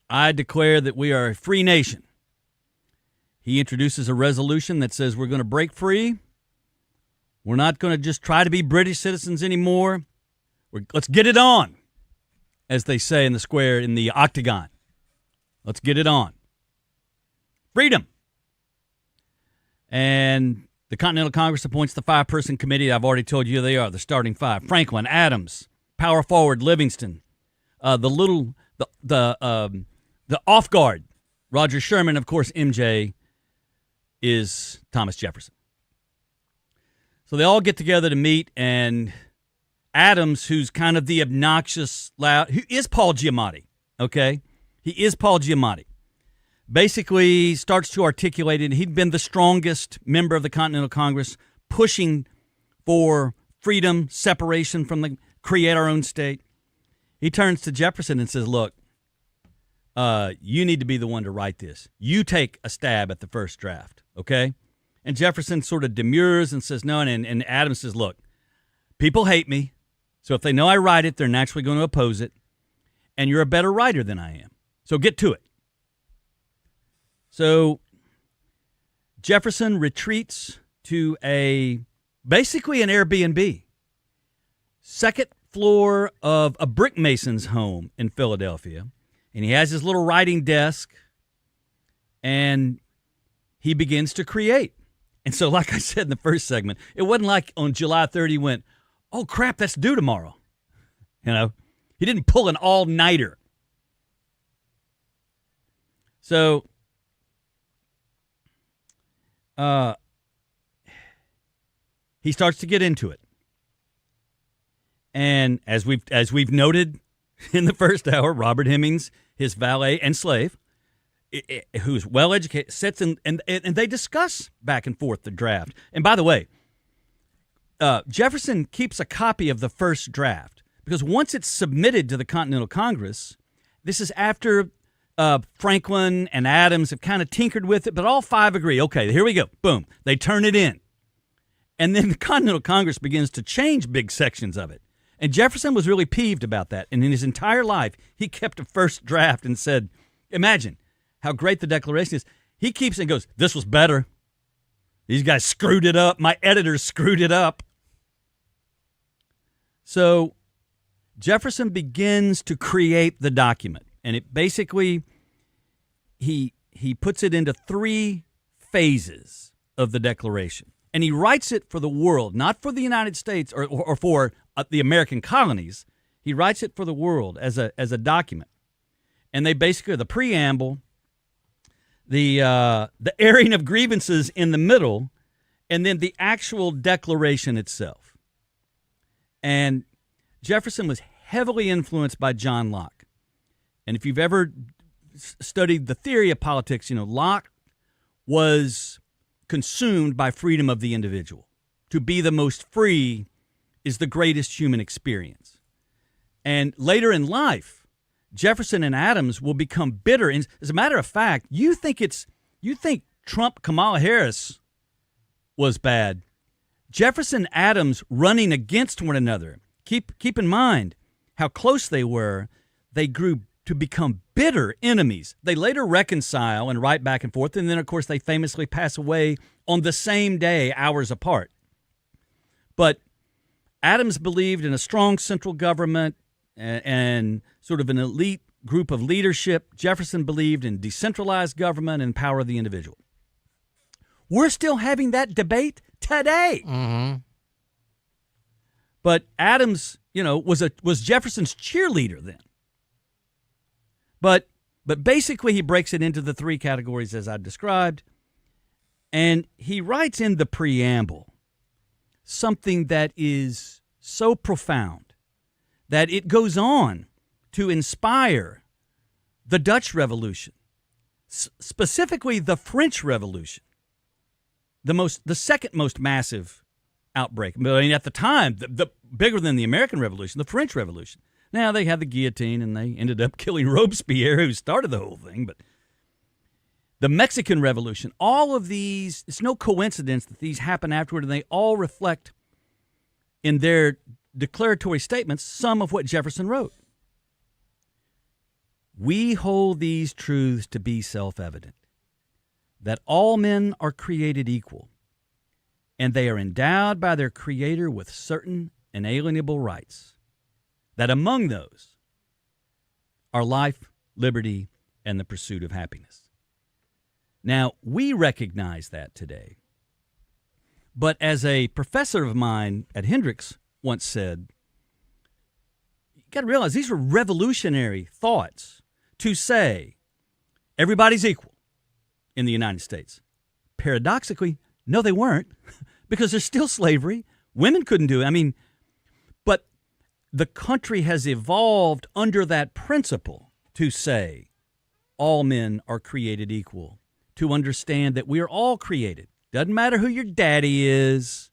I declare that we are a free nation. He introduces a resolution that says we're going to break free. We're not going to just try to be British citizens anymore. Let's get it on, as they say in the square, in the octagon. Let's get it on. Freedom. And the Continental Congress appoints the 5-person committee. I've already told you they are the starting 5. Franklin, Adams, power forward Livingston, the off guard Roger Sherman, of course. MJ is Thomas Jefferson. So they all get together to meet, and Adams, who's kind of the obnoxious, loud, who is Paul Giamatti, okay? He is Paul Giamatti. Basically starts to articulate it. He'd been the strongest member of the Continental Congress, pushing for freedom, separation from create our own state. He turns to Jefferson and says, look, you need to be the one to write this. You take a stab at the first draft, okay? And Jefferson sort of demurs and says no, and Adams says, look, people hate me, so if they know I write it, they're naturally going to oppose it, and you're a better writer than I am, so get to it. So Jefferson retreats to basically an Airbnb, second floor of a brick mason's home in Philadelphia, and he has his little writing desk, and he begins to create. And so, like I said in the first segment, it wasn't like on July 30 he went, oh, crap, that's due tomorrow. You know, he didn't pull an all-nighter. So he starts to get into it. And as we've noted in the first hour, Robert Hemmings, his valet and slave, who's well-educated, sits and they discuss back and forth the draft. And by the way, Jefferson keeps a copy of the first draft because once it's submitted to the Continental Congress, this is after Franklin and Adams have kind of tinkered with it, but all 5 agree. Okay, here we go. Boom. They turn it in. And then the Continental Congress begins to change big sections of it. And Jefferson was really peeved about that. And in his entire life, he kept a first draft and said, imagine how great the Declaration is. He keeps it and goes, this was better. These guys screwed it up. My editors screwed it up. So Jefferson begins to create the document. And it basically, he puts it into 3 phases of the Declaration. And he writes it for the world, not for the United States or for the American colonies. He writes it for the world as a document. And they basically, the preamble, the airing of grievances in the middle, and then the actual declaration itself. And Jefferson was heavily influenced by John Locke. And if you've ever studied the theory of politics, Locke was consumed by freedom of the individual. To be the most free is the greatest human experience. And later in life, Jefferson and Adams will become bitter. And as a matter of fact, you think Trump, Kamala Harris was bad. Jefferson, Adams running against one another. Keep in mind how close they were. They grew to become bitter enemies. They later reconcile and write back and forth, and then, of course, they famously pass away on the same day, hours apart. But Adams believed in a strong central government and sort of an elite group of leadership. Jefferson believed in decentralized government and power of the individual. We're still having that debate today. Mm-hmm. But Adams, was Jefferson's cheerleader then. But basically he breaks it into the three categories as I described. And he writes in the preamble something that is so profound that it goes on to inspire the Dutch Revolution, specifically the French Revolution, the second most massive outbreak. I mean, at the time, the bigger than the American Revolution, the French Revolution. Now, they had the guillotine, and they ended up killing Robespierre, who started the whole thing. But the Mexican Revolution, all of these, it's no coincidence that these happen afterward, and they all reflect in their declaratory statements some of what Jefferson wrote. We hold these truths to be self-evident, that all men are created equal, and they are endowed by their Creator with certain inalienable rights, that among those are life, liberty, and the pursuit of happiness. Now, we recognize that today. But as a professor of mine at Hendrix once said, you got to realize these were revolutionary thoughts to say everybody's equal in the United States. Paradoxically, no, they weren't, because there's still slavery. Women couldn't do it. But the country has evolved under that principle to say all men are created equal, to understand that we are all created. Doesn't matter who your daddy is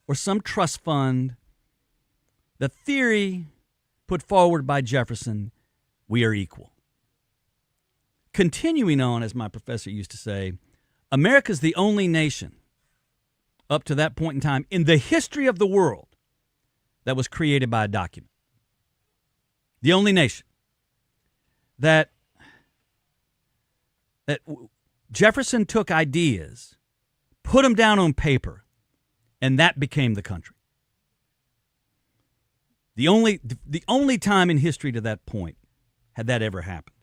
or some trust fund. The theory put forward by Jefferson, we are equal. Continuing on, as my professor used to say, America's the only nation up to that point in time in the history of the world that was created by a document. The only nation that Jefferson took ideas, put them down on paper, and that became the country. The only time in history to that point had that ever happened.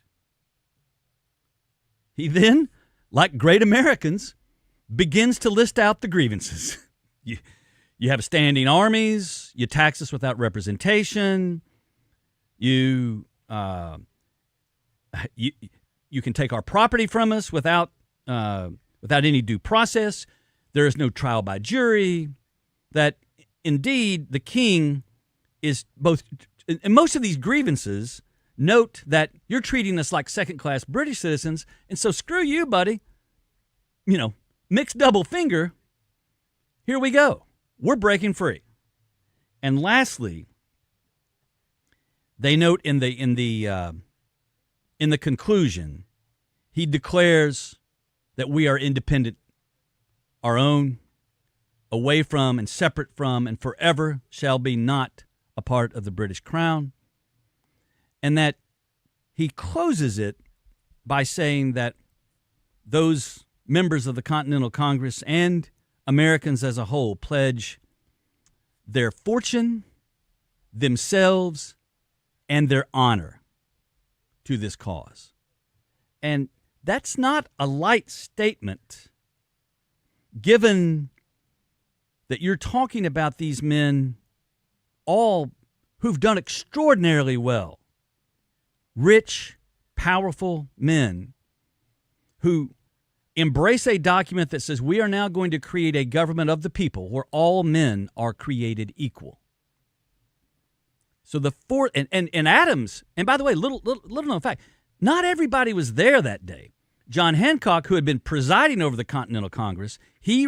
He then, like great Americans, begins to list out the grievances. You have standing armies, you tax us without representation, you can take our property from us without any due process. There is no trial by jury. That indeed the king is both. And most of these grievances note that you're treating us like second-class British citizens, and so screw you, buddy. Mixed double finger. Here we go. We're breaking free. And lastly, they note in the conclusion, he declares that we are independent, our own, away from and separate from, and forever shall be not a part of the British crown. And that he closes it by saying that those members of the Continental Congress and Americans as a whole pledge their fortune, themselves, and their honor to this cause. And that's not a light statement, given that you're talking about these men all who've done extraordinarily well. Rich, powerful men who embrace a document that says we are now going to create a government of the people where all men are created equal. So the fourth, and Adams, and by the way, little known fact, not everybody was there that day. John Hancock, who had been presiding over the Continental Congress, he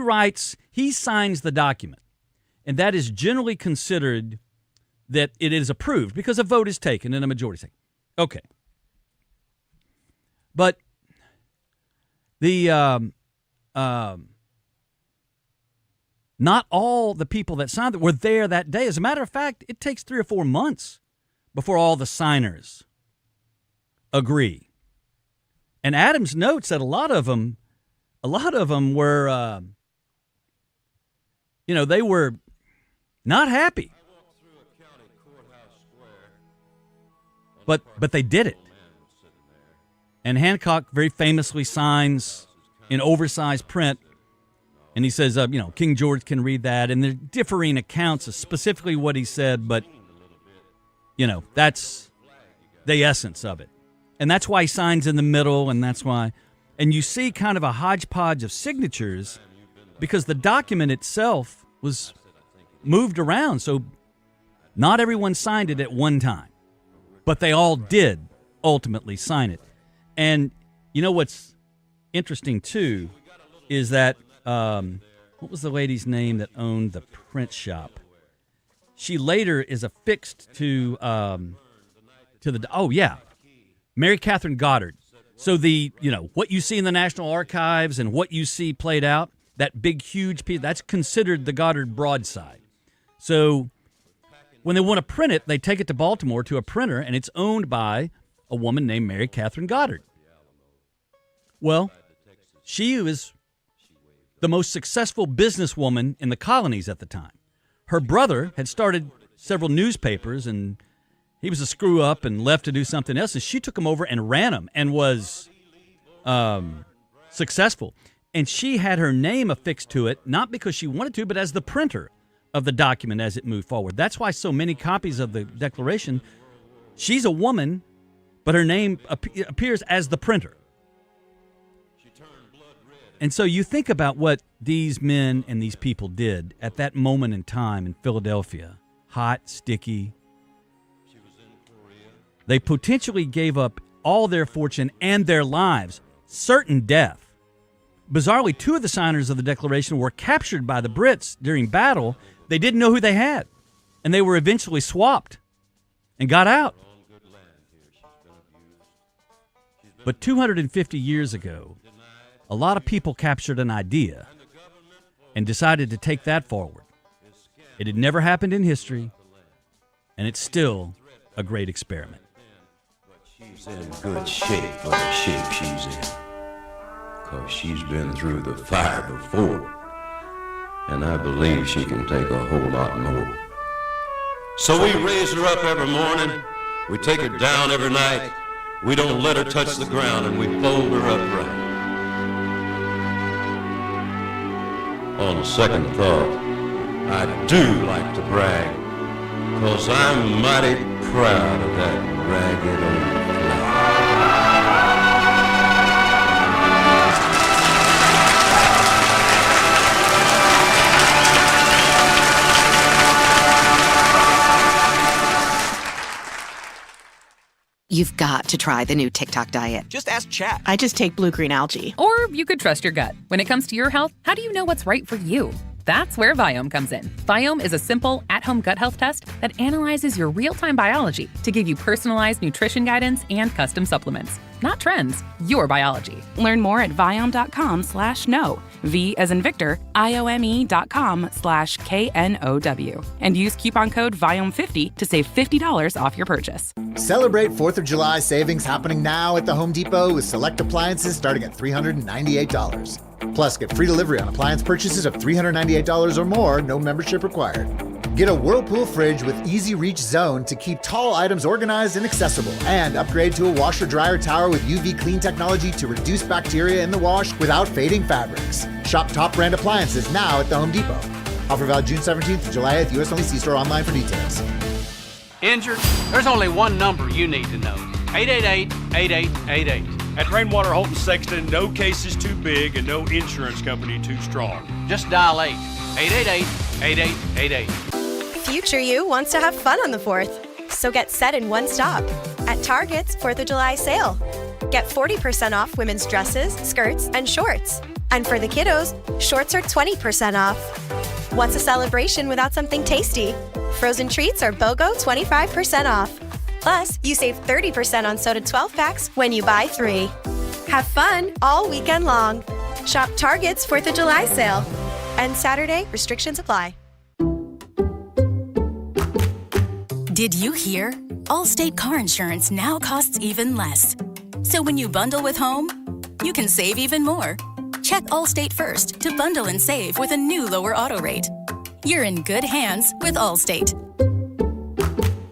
signs the document. And that is generally considered that it is approved because a vote is taken and a majority is taken. Okay. But the not all the people that signed it were there that day. As a matter of fact, it takes 3 or 4 months before all the signers agree. And Adams notes that a lot of them were, they were not happy. But they did it. And Hancock very famously signs in oversized print, and he says, King George can read that. And there are differing accounts of specifically what he said, but, that's the essence of it. And that's why he signs in the middle, and that's why. And you see kind of a hodgepodge of signatures because the document itself was moved around. So not everyone signed it at one time, but they all did ultimately sign it. And you know what's interesting, too, is that, what was the lady's name that owned the print shop? She later is affixed to Mary Catherine Goddard. So what you see in the National Archives and what you see played out, that big, huge piece, that's considered the Goddard broadside. So when they want to print it, they take it to Baltimore to a printer, and it's owned by a woman named Mary Catherine Goddard. Well, she was the most successful businesswoman in the colonies at the time. Her brother had started several newspapers, and he was a screw-up and left to do something else, and she took him over and ran them and was successful. And she had her name affixed to it, not because she wanted to, but as the printer of the document as it moved forward. That's why so many copies of the Declaration, she's a woman, but her name appears as the printer. And so you think about what these men and these people did at that moment in time in Philadelphia. Hot, sticky. They potentially gave up all their fortune and their lives, certain death. Bizarrely, 2 of the signers of the Declaration were captured by the Brits during battle. They didn't know who they had, and they were eventually swapped and got out. But 250 years ago, a lot of people captured an idea and decided to take that forward. It had never happened in history, and it's still a great experiment. She's in good shape for the shape she's in, 'cause she's been through the fire before, and I believe she can take a whole lot more. So we raise her up every morning, we take her down every night, we don't let her touch the ground, and we fold her upright. On second thought, I do like to brag, 'cause I'm mighty proud of that ragged old You've got to try the new TikTok diet. Just ask Chat. I just take blue-green algae. Or you could trust your gut. When it comes to your health, how do you know what's right for you? That's where Viome comes in. Viome is a simple, at-home gut health test that analyzes your real-time biology to give you personalized nutrition guidance and custom supplements. Not trends, your biology. Learn more at Viome.com/know. V as in Victor, IOME.com/KNOW. And use coupon code VIOME50 to save $50 off your purchase. Celebrate 4th of July savings happening now at the Home Depot with select appliances starting at $398. Plus, get free delivery on appliance purchases of $398 or more, no membership required. Get a Whirlpool fridge with easy reach zone to keep tall items organized and accessible. And upgrade to a washer-dryer tower with UV clean technology to reduce bacteria in the wash without fading fabrics. Shop top brand appliances now at the Home Depot. Offer valid June 17th to July 8th. U.S. only. See store online for details. Injured? There's only one number you need to know. 888-8888. At Rainwater Holton Sexton, no case is too big and no insurance company too strong. Just dial 888-8888. Future you wants to have fun on the 4th, so get set in one stop. At Target's 4th of July sale. Get 40% off women's dresses, skirts, and shorts. And for the kiddos, shorts are 20% off. What's a celebration without something tasty? Frozen treats are BOGO 25% off. Plus, you save 30% on soda 12-packs when you buy 3. Have fun all weekend long. Shop Target's 4th of July sale. And Saturday, restrictions apply. Did you hear? Allstate car insurance now costs even less. So when you bundle with home, you can save even more. Check Allstate first to bundle and save with a new lower auto rate. You're in good hands with Allstate.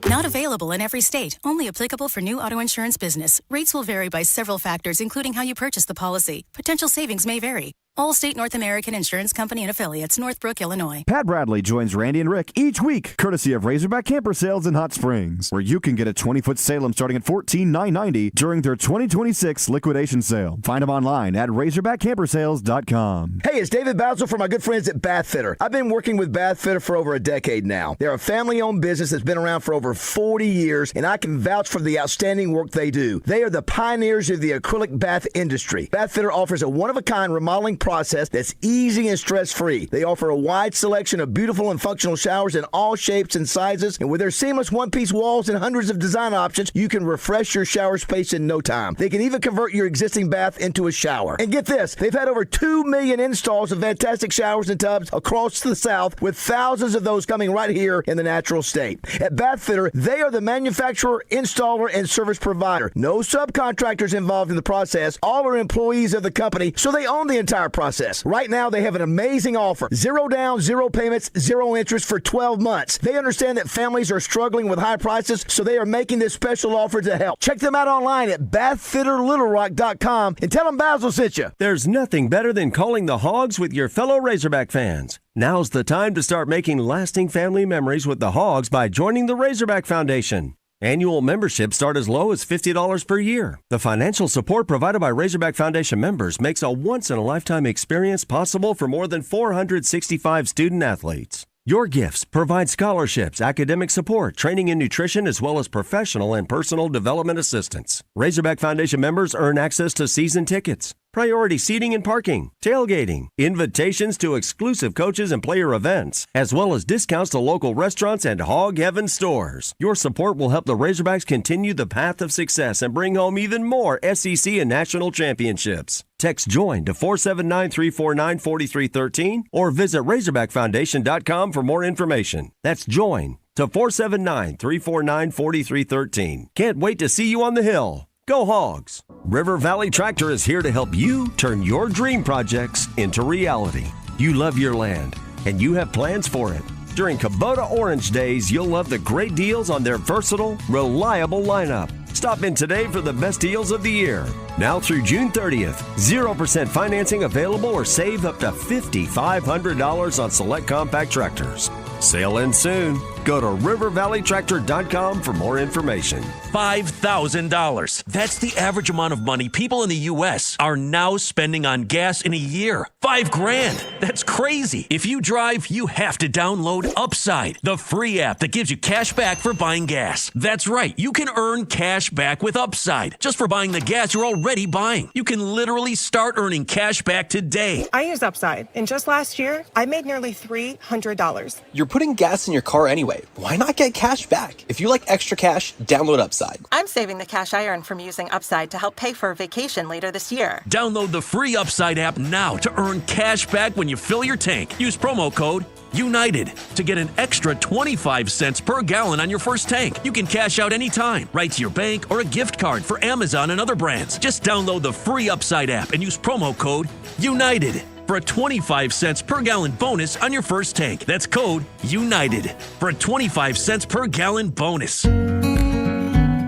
Not available in every state. Only applicable for new auto insurance business. Rates will vary by several factors, including how you purchase the policy. Potential savings may vary. Allstate North American Insurance Company and Affiliates, Northbrook, Illinois. Pat Bradley joins Randy and Rick each week, courtesy of Razorback Camper Sales in Hot Springs, where you can get a 20-foot Salem starting at $14,990 during their 2026 liquidation sale. Find them online at RazorbackCamperSales.com. Hey, it's David Basil from my good friends at Bath Fitter. I've been working with Bath Fitter for over a decade now. They're a family-owned business that's been around for over 40 years, and I can vouch for the outstanding work they do. They are the pioneers of the acrylic bath industry. Bath Fitter offers a one-of-a-kind remodeling process that's easy and stress-free. They offer a wide selection of beautiful and functional showers in all shapes and sizes, and with their seamless one-piece walls and hundreds of design options, you can refresh your shower space in no time. They can even convert your existing bath into a shower. And get this, they've had over 2 million installs of fantastic showers and tubs across the South, with thousands of those coming right here in the natural state. At Bath Fitter, they are the manufacturer, installer, and service provider. No subcontractors involved in the process. All are employees of the company, so they own the entire process. Right now, they have an amazing offer. 0 down, 0 payments, 0 interest for 12 months. They understand that families are struggling with high prices, so they are making this special offer to help. Check them out online at bathfitterlittlerock.com and tell them Basil sent you. There's nothing better than calling the Hogs with your fellow Razorback fans. Now's the time to start making lasting family memories with the Hogs by joining the Razorback Foundation. Annual memberships start as low as $50 per year. The financial support provided by Razorback Foundation members makes a once-in-a-lifetime experience possible for more than 465 student athletes. Your gifts provide scholarships, academic support, training in nutrition, as well as professional and personal development assistance. Razorback Foundation members earn access to season tickets, priority seating and parking, tailgating, invitations to exclusive coaches and player events, as well as discounts to local restaurants and Hog Heaven stores. Your support will help the Razorbacks continue the path of success and bring home even more SEC and national championships. Text JOIN to 479-349-4313 or visit RazorbackFoundation.com for more information. That's JOIN to 479-349-4313. Can't wait to see you on the hill. Go Hogs! River Valley Tractor is here to help you turn your dream projects into reality. You love your land, and you have plans for it. During Kubota Orange Days, you'll love the great deals on their versatile, reliable lineup. Stop in today for the best deals of the year. Now through June 30th, 0% financing available or save up to $5,500 on select compact tractors. Sale ends soon. Go to rivervalleytractor.com for more information. $5,000. That's the average amount of money people in the U.S. are now spending on gas in a year. $5,000. That's crazy. If you drive, you have to download Upside, the free app that gives you cash back for buying gas. That's right. You can earn cash back with Upside just for buying the gas you're already buying. You can literally start earning cash back today. I use Upside, and just last year, I made nearly $300. You're putting gas in your car anyway. Why not get cash back? If you like extra cash, download Upside. I'm saving the cash I earn from using Upside to help pay for a vacation later this year. Download the free Upside app now to earn cash back when you fill your tank. Use promo code UNITED to get an extra 25 cents per gallon on your first tank. You can cash out anytime, right to your bank or a gift card for Amazon and other brands. Just download the free Upside app and use promo code UNITED for a 25 cents per gallon bonus on your first tank. That's code UNITED for a 25 cents per gallon bonus.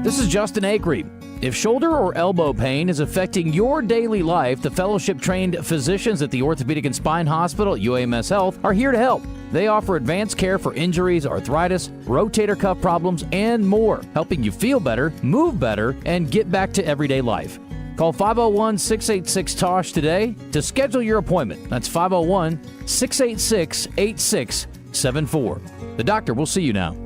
This is Justin Acree. If shoulder or elbow pain is affecting your daily life, the fellowship-trained physicians at the Orthopedic and Spine Hospital at UAMS Health are here to help. They offer advanced care for injuries, arthritis, rotator cuff problems, and more, helping you feel better, move better, and get back to everyday life. Call 501-686-TOSH today to schedule your appointment. That's 501-686-8674. The doctor will see you now.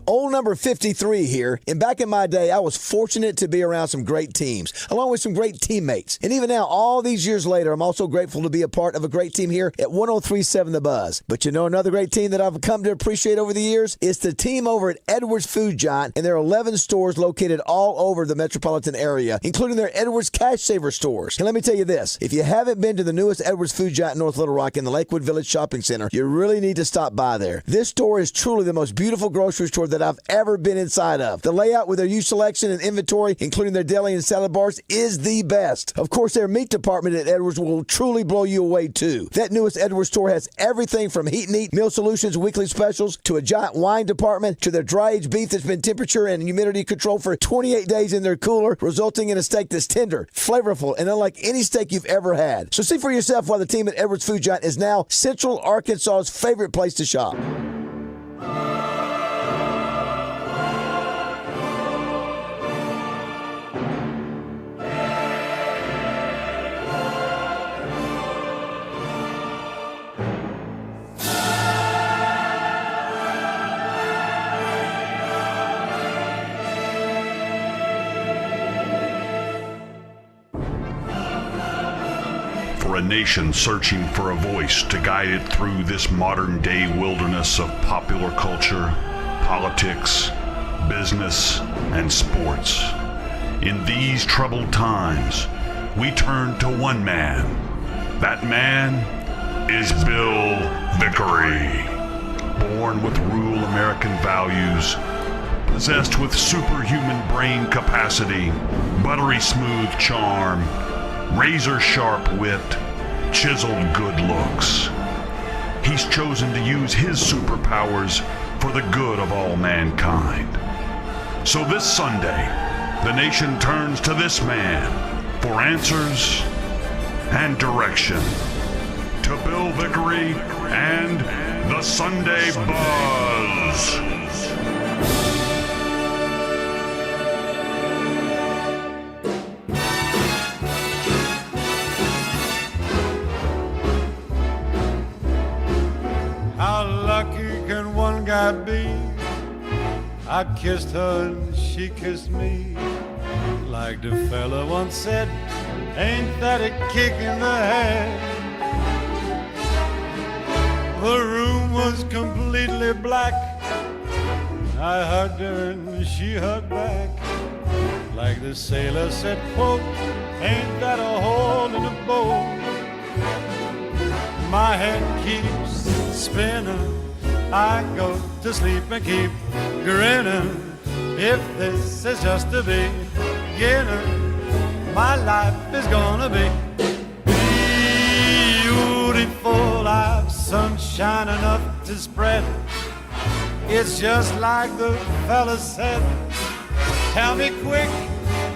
Old number 53 here, and back in my day, I was fortunate to be around some great teams, along with some great teammates. And even now, all these years later, I'm also grateful to be a part of a great team here at 103.7 The Buzz. But you know another great team that I've come to appreciate over the years? It's the team over at Edwards Food Giant, and there are 11 stores located all over the metropolitan area, including their Edwards Cash Saver stores. And let me tell you this, if you haven't been to the newest Edwards Food Giant in North Little Rock in the Lakewood Village Shopping Center, you really need to stop by there. This store is truly the most beautiful grocery store that I've ever been inside of. The layout with their used selection and inventory, including their deli and salad bars, is the best. Of course, their meat department at Edwards will truly blow you away too. That newest Edwards store has everything from Heat and Eat, Meal Solutions, weekly specials, to a giant wine department, to their dry-aged beef that's been temperature and humidity controlled for 28 days in their cooler, resulting in a steak that's tender, flavorful, and unlike any steak you've ever had. So see for yourself why the team at Edwards Food Giant is now Central Arkansas's favorite place to shop. For a nation searching for a voice to guide it through this modern-day wilderness of popular culture, politics, business, and sports. In these troubled times, we turn to one man. That man is Bill Vickery. Born with rural American values, possessed with superhuman brain capacity, buttery smooth charm, razor-sharp wit, chiseled good looks. He's chosen to use his superpowers for the good of all mankind. So this Sunday, the nation turns to this man for answers and direction. To Bill Vickery and the Sunday Buzz. I be? I kissed her and she kissed me. Like the fella once said, ain't that a kick in the head? The room was completely black. I hugged her and she hugged back. Like the sailor said, quote, ain't that a hole in the boat? My head keeps spinning. I go to sleep and keep grinning. If this is just the beginning, my life is gonna be beautiful. I've sunshine enough to spread. It's just like the fella said. Tell me quick,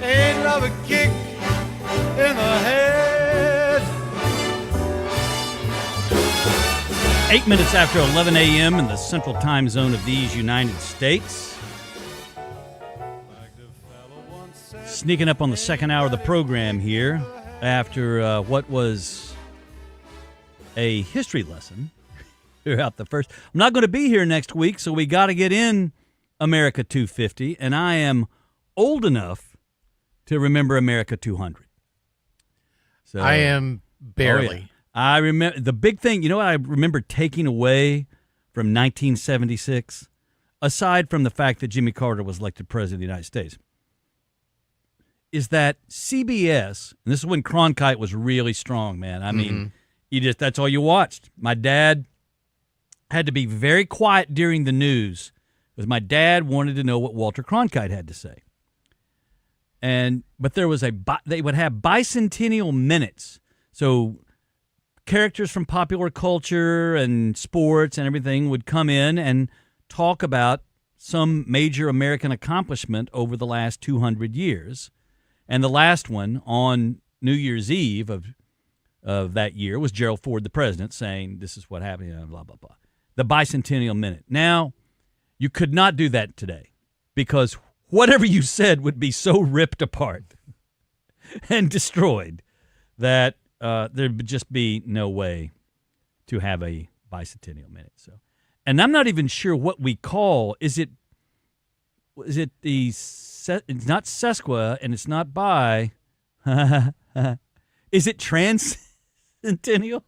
ain't love a kick in the head? 8 minutes after 11 a.m. in the central time zone of these United States. Sneaking up on the second hour of the program here after what was a history lesson throughout the first. I'm not going to be here next week, so we got to get in America 250, and I am old enough to remember America 200. So, I am barely. Oh, yeah. I remember the big thing, you know what I remember taking away from 1976, aside from the fact that Jimmy Carter was elected president of the United States, is that CBS, and this is when Cronkite was really strong, man. I mean, that's all you watched. My dad had to be very quiet during the news because my dad wanted to know what Walter Cronkite had to say. But there was they would have bicentennial minutes. So characters from popular culture and sports and everything would come in and talk about some major American accomplishment over the last 200 years. And the last one on New Year's Eve of that year was Gerald Ford, the president, saying this is what happened, blah, blah, blah. The bicentennial minute. Now, you could not do that today because whatever you said would be so ripped apart and destroyed that there would just be no way to have a bicentennial minute. So, and I'm not even sure what we call. Is it the? It's not sesqua and it's not bi. Is it transcentennial?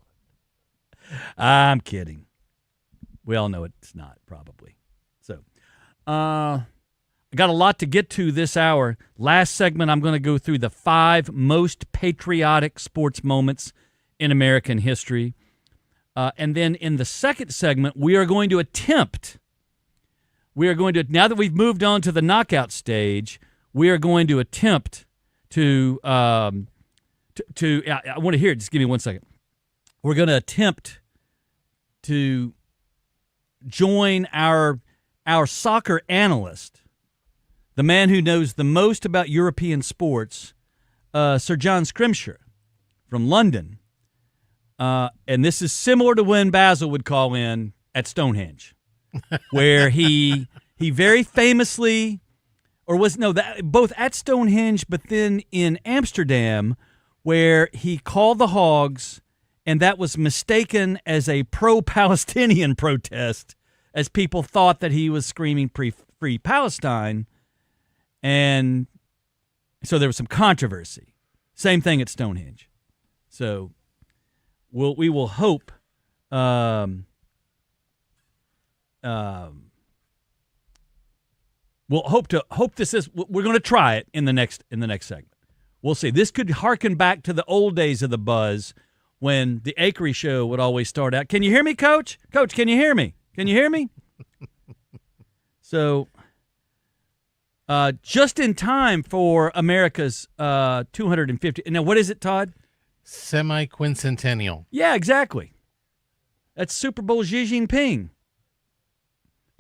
I'm kidding. We all know it's not, probably. So, I got a lot to get to this hour. Last segment, I'm going to go through the 5 most patriotic sports moments in American history. And then in the second segment, we are going to now that we've moved on to the knockout stage, we are going to attempt to I want to hear it. Just give me 1 second. We're going to attempt to join our soccer analyst, the man who knows the most about European sports, Sir John Scrimshire from London. And this is similar to when Basil would call in at Stonehenge, where he very famously, both at Stonehenge, but then in Amsterdam, where he called the hogs, and that was mistaken as a pro-Palestinian protest, as people thought that he was screaming free Palestine, and so there was some controversy. Same thing at Stonehenge. So we will hope we'll hope this is. We're going to try it in the next segment. We'll see. This could harken back to the old days of the Buzz when the Vickery show would always start out. Can you hear me, Coach? Coach, can you hear me? Can you hear me? So, just in time for America's 250. Now, what is it, Todd? Semi-quincentennial. Yeah, exactly. That's Super Bowl Xi Jinping.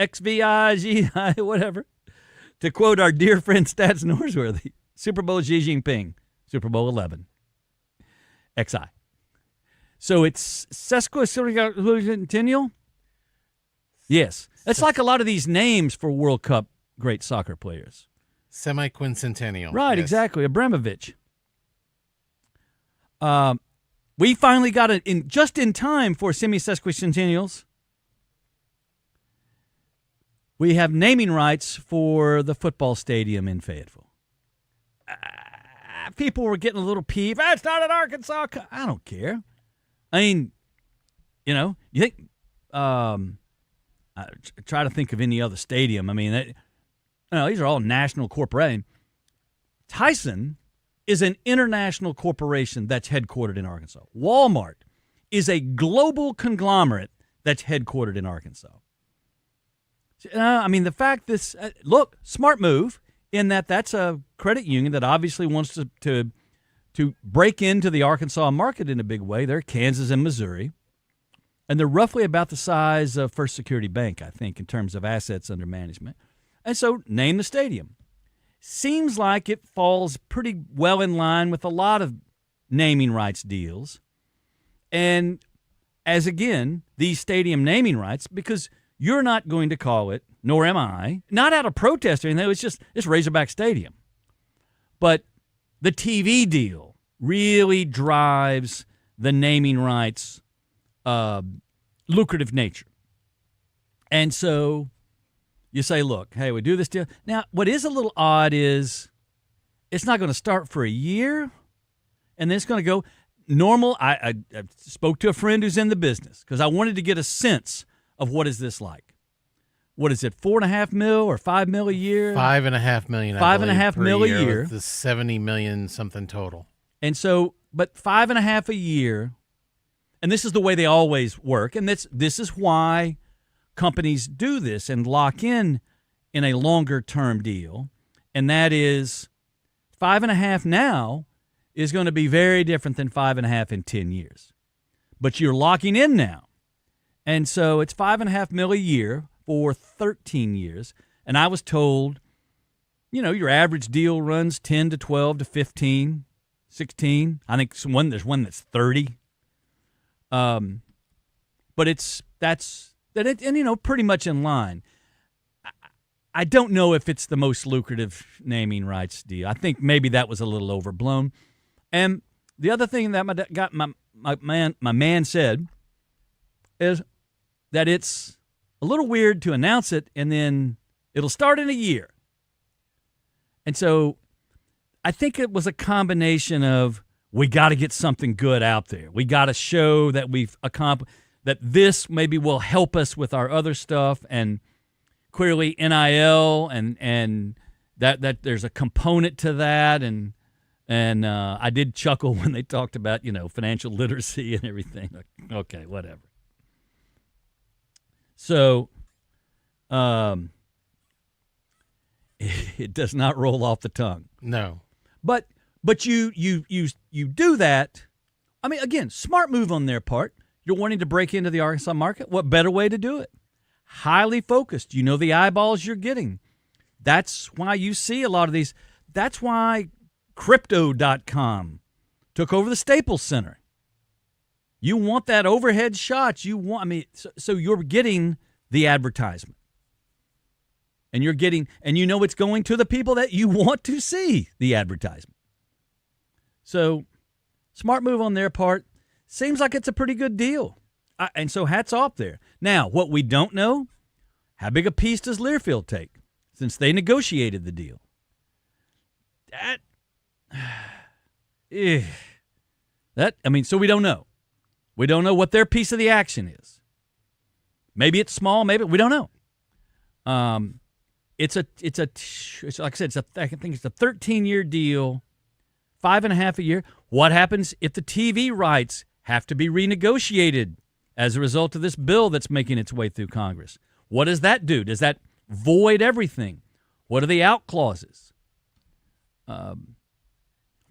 XVI, whatever. To quote our dear friend Stats Norsworthy, Super Bowl Xi Jinping, Super Bowl 11, XI. So it's sesquicentennial? Yes. That's like a lot of these names for World Cup great soccer players. Semi-quincentennial. Right, yes. Exactly. Abramovich. We finally got it just in time for semi-sesquicentennials. We have naming rights for the football stadium in Fayetteville. People were getting a little peeved. It's not in Arkansas. I don't care. I mean, you think, I try to think of any other stadium. I mean, these are all national corporations. Tyson is an international corporation that's headquartered in Arkansas. Walmart is a global conglomerate that's headquartered in Arkansas. The fact look, smart move in that's a credit union that obviously wants to break into the Arkansas market in a big way. They're Kansas and Missouri, and they're roughly about the size of First Security Bank, I think, in terms of assets under management. And so name the stadium. Seems like it falls pretty well in line with a lot of naming rights deals. And as, again, these stadium naming rights, because you're not going to call it, nor am I, not out of protest or anything, it's Razorback Stadium. But the TV deal really drives the naming rights lucrative nature. And so you say, look, hey, we do this deal. Now, what is a little odd is it's not going to start for a year, and then it's going to go normal. I spoke to a friend who's in the business because I wanted to get a sense of what is this like. What is it, $4.5 million or $5 million a year? $5.5 million. $5.5 million a year. With the $70 million something total. And so, but $5.5 million a year, and this is the way they always work, and this is why companies do this and lock in a longer term deal, and that is $5.5 million now is going to be very different than $5.5 million in 10 years. But you're locking in now. And so it's $5.5 million a year for 13 years. And I was told your average deal runs 10 to 12 to 15, 16. I think there's one that's 30. But that's pretty much in line. I don't know if it's the most lucrative naming rights deal. I think maybe that was a little overblown. And the other thing that my man said is that it's a little weird to announce it and then it'll start in a year. And so I think it was a combination of we got to get something good out there. We got to show that we've accomplished, that this maybe will help us with our other stuff, and clearly NIL and that there's a component to that, and I did chuckle when they talked about financial literacy and everything. Okay, whatever. So, it does not roll off the tongue. No, but you do that. I mean, again, smart move on their part. You're wanting to break into the Arkansas market. What better way to do it? Highly focused. You know the eyeballs you're getting. That's why you see a lot of these. That's why Crypto.com took over the Staples Center. You want that overhead shot. So you're getting the advertisement. And it's going to the people that you want to see the advertisement. So smart move on their part. Seems like it's a pretty good deal. And so hats off there. Now, what we don't know, how big a piece does Learfield take since they negotiated the deal? So we don't know. We don't know what their piece of the action is. Maybe it's small, maybe we don't know. It's like I said, I think it's a 13-year deal, 5.5 a year. What happens if the TV rights have to be renegotiated as a result of this bill that's making its way through Congress? What does that do? Does that void everything? What are the out clauses?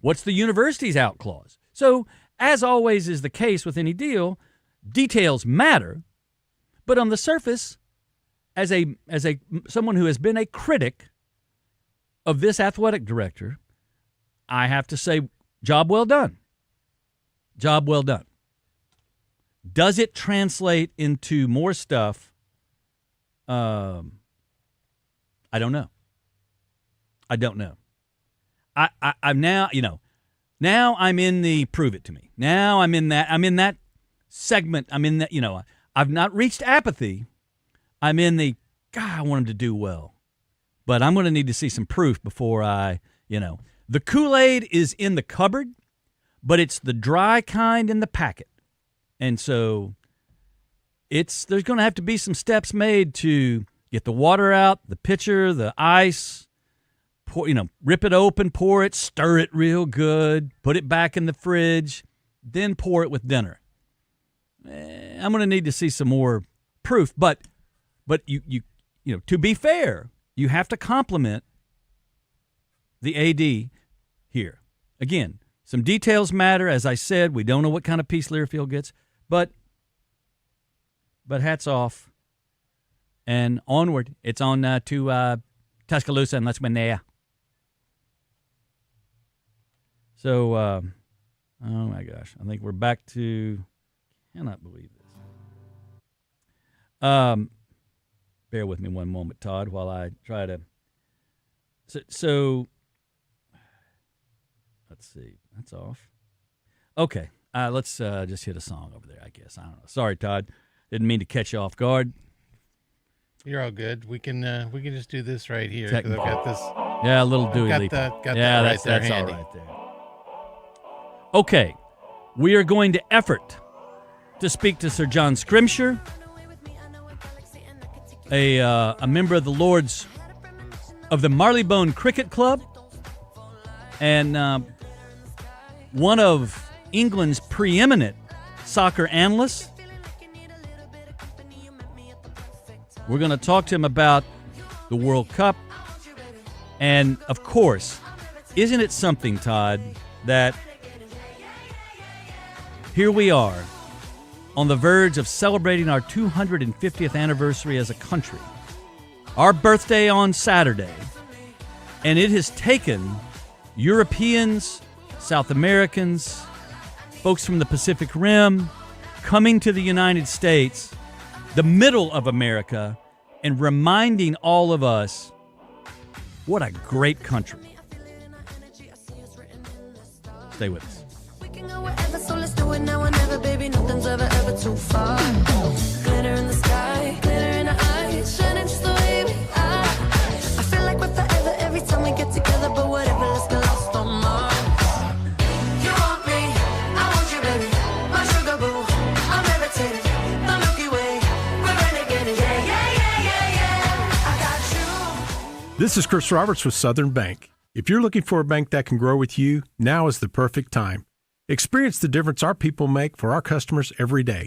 What's the university's out clause? So, as always is the case with any deal, details matter, but on the surface, as someone who has been a critic of this athletic director, I have to say, job well done. Job well done. Does it translate into more stuff? I don't know. I'm now, now I'm in the prove it to me. Now I'm in that segment. I'm in that, I've not reached apathy. I'm in the, God, I want him to do well. But I'm going to need to see some proof before the Kool-Aid is in the cupboard, but it's the dry kind in the packet. And so there's going to have to be some steps made to get the water out, the pitcher, the ice, pour, rip it open, pour it, stir it real good, put it back in the fridge, then pour it with dinner. I'm going to need to see some more proof, but you to be fair, you have to compliment the AD here. Again, some details matter. As I said, we don't know what kind of piece Learfield gets, but hats off and onward. It's on to Tuscaloosa, and let's win there. So, oh my gosh, I think we're back to. Cannot believe this. Bear with me one moment, Todd, while I try to. So let's see. That's off. Okay, let's just hit a song over there, I guess. I don't know. Sorry, Todd. Didn't mean to catch you off guard. You're all good. We can just do this right here. 'Cause I've got this. Yeah, a little Dewey Leap. Got that that's handy. all right there. Okay, we are going to effort to speak to Sir John Scrimshire, a member of the Lords of the Marylebone Cricket Club, and one of England's preeminent soccer analysts. We're going to talk to him about the World Cup. And, of course, isn't it something, Todd, that here we are on the verge of celebrating our 250th anniversary as a country. Our birthday on Saturday. And it has taken Europeans, South Americans, folks from the Pacific Rim coming to the United States, the middle of America, and reminding all of us what a great country. Stay with us. We can go wherever, so let's do it now or never, baby. Nothing's ever too far. Glitter in the sky, glitter in our eyes, shining just the way we are. I feel like we're forever every time we get together, but whatever, let's get lost on Mars. You want me, I want you, baby. My sugar boo, I'm levitating. The Milky Way, we're renegading. Yeah. I got you. This is Chris Roberts with Southern Bank. If you're looking for a bank that can grow with you, now is the perfect time. Experience the difference our people make for our customers every day.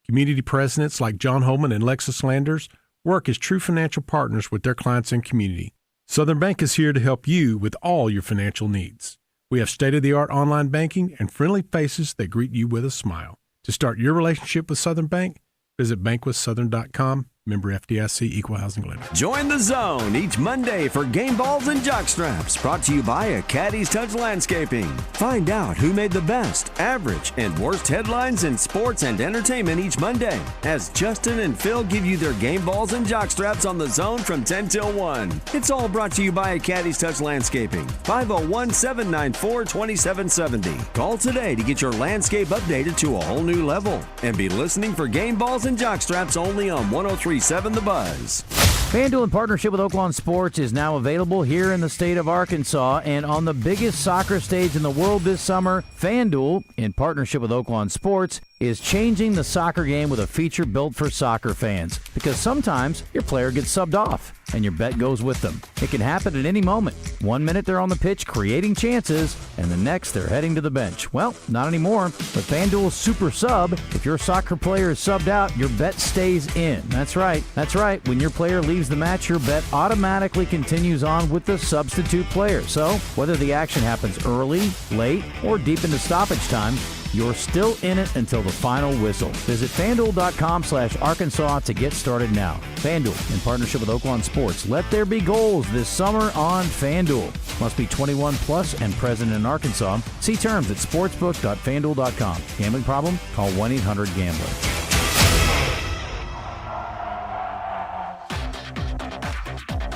Community presidents like John Holman and Lexus Landers work as true financial partners with their clients and community. Southern Bank is here to help you with all your financial needs. We have state-of-the-art online banking and friendly faces that greet you with a smile. To start your relationship with Southern Bank, visit bankwithsouthern.com. Member FDIC, Equal Housing Lender. Join the Zone each Monday for Game Balls and Jockstraps, brought to you by a Caddy's Touch Landscaping. Find out who made the best, average, and worst headlines in sports and entertainment each Monday, as Justin and Phil give you their Game Balls and Jockstraps on the Zone from 10 till 1. It's all brought to you by a Caddy's Touch Landscaping. 501-794-2770. Call today to get your landscape updated to a whole new level. And be listening for Game Balls and Jockstraps only on 103.7 The Buzz. FanDuel, in partnership with Oaklawn Sports, is now available here in the state of Arkansas. And on the biggest soccer stage in the world this summer, FanDuel, in partnership with Oaklawn Sports, is changing the soccer game with a feature built for soccer fans. Because sometimes your player gets subbed off and your bet goes with them. It can happen at any moment. 1 minute they're on the pitch creating chances, and the next they're heading to the bench. Well, not anymore. With FanDuel's Super Sub, if your soccer player is subbed out, your bet stays in. That's right. When your player leaves the match, your bet automatically continues on with the substitute player. So, whether the action happens early, late, or deep into stoppage time, you're still in it until the final whistle. Visit FanDuel.com/Arkansas to get started now. FanDuel, in partnership with Oaklawn Sports. Let there be goals this summer on FanDuel. Must be 21 plus and present in Arkansas. See terms at sportsbook.fanduel.com. Gambling problem? Call 1-800-GAMBLER.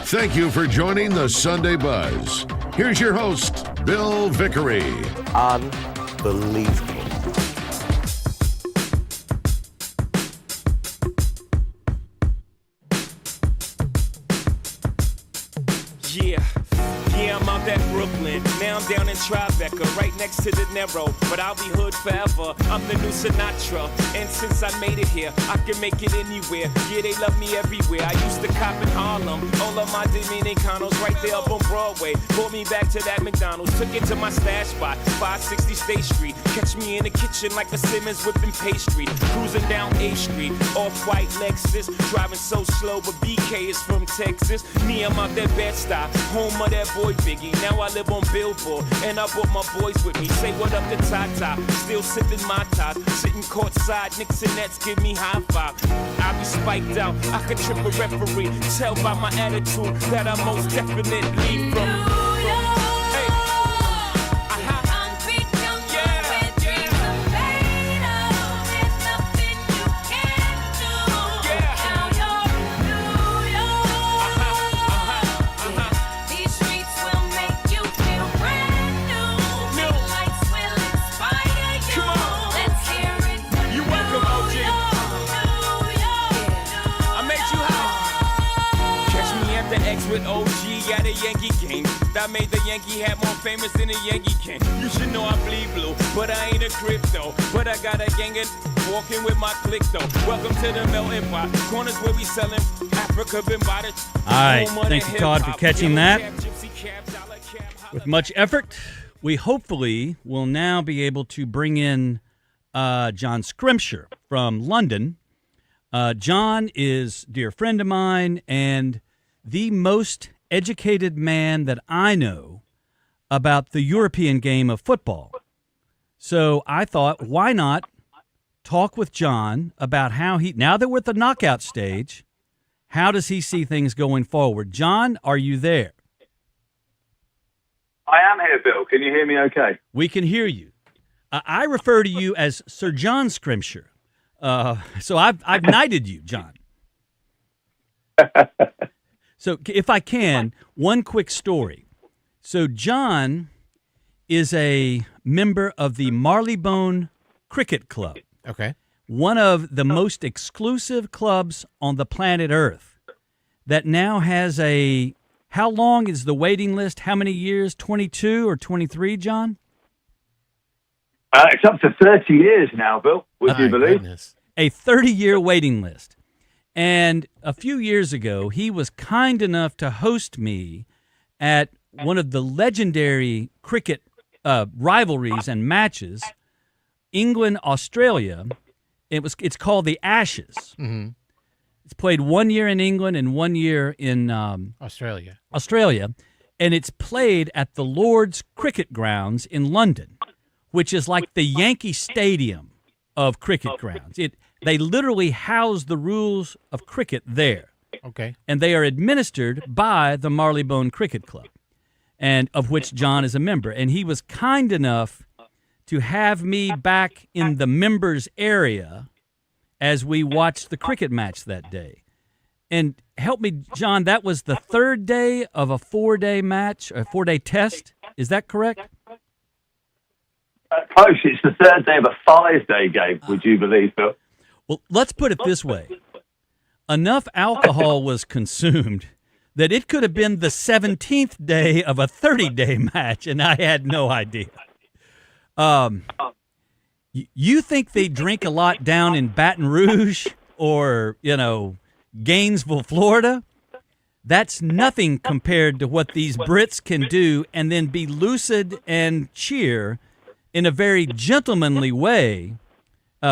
Thank you for joining the Sunday Buzz. Here's your host, Bill Vickery. Unbelievable. Yeah, I'm out at Brooklyn. Now I'm down in Tribeca, right next to De Niro. But I'll be hood forever. I'm the new Sinatra. And since I made it here, I can make it anywhere. Yeah, they love me everywhere. I used to cop in Harlem. All of my Dominicanos right there up on Broadway. Brought me back to that McDonald's. Took it to my stash spot, 560 State Street. Catch me in the kitchen like a Simmons whipping pastry. Cruising down A Street, off-white Lexus. Driving so slow, but BK is from Texas. Me, I'm out that Bed-Stuy, home of that boy Biggie. Now I live on Billboard, and I brought my boys with me. Say what up to Tata, still sipping my top. Sitting courtside, Knicks and Nets give me high five. I be spiked out, I could trip a referee. Tell by my attitude that I most definitely from. With OG at a Yankee game. That made the Yankee hat more famous than a Yankee can. You should know I bleed blue, but I ain't a crypto. But I got a gang of walking with my click though. Welcome to the melting pot. Corners where we selling Africa been by the. All right, thank you, Todd, for catching that. With much effort, we hopefully will now be able to bring in John Scrimshire from London. John is a dear friend of mine and the most educated man that I know about the European game of football. So I thought, why not talk with John about how now that we're at the knockout stage, how does he see things going forward? John, are you there? I am here, Bill. Can you hear me okay? We can hear you. I refer to you as Sir John Scrimshire. So I've knighted you, John. So if I can, one quick story. So John is a member of the Marylebone Cricket Club. Okay. One of the most exclusive clubs on the planet Earth that now has a, how long is the waiting list? How many years? 22 or 23, John? It's up to 30 years now, Bill. Would you believe? Goodness. A 30-year waiting list. And a few years ago, he was kind enough to host me at one of the legendary cricket rivalries and matches, England-Australia. It's called the Ashes. Mm-hmm. It's played 1 year in England and 1 year in Australia. And it's played at the Lord's Cricket Grounds in London, which is like the Yankee Stadium of cricket grounds. They literally house the rules of cricket there. Okay. And they are administered by the Marylebone Cricket Club, and of which John is a member. And he was kind enough to have me back in the members area as we watched the cricket match that day. And help me, John, that was the third day of a 4-day match, a 4-day test. Is that correct? Close. It's the third day of a 5-day game, would you believe, Bill? Well, let's put it this way. Enough alcohol was consumed that it could have been the 17th day of a 30-day match, and I had no idea. You think they drink a lot down in Baton Rouge or, Gainesville, Florida? That's nothing compared to what these Brits can do and then be lucid and cheer in a very gentlemanly way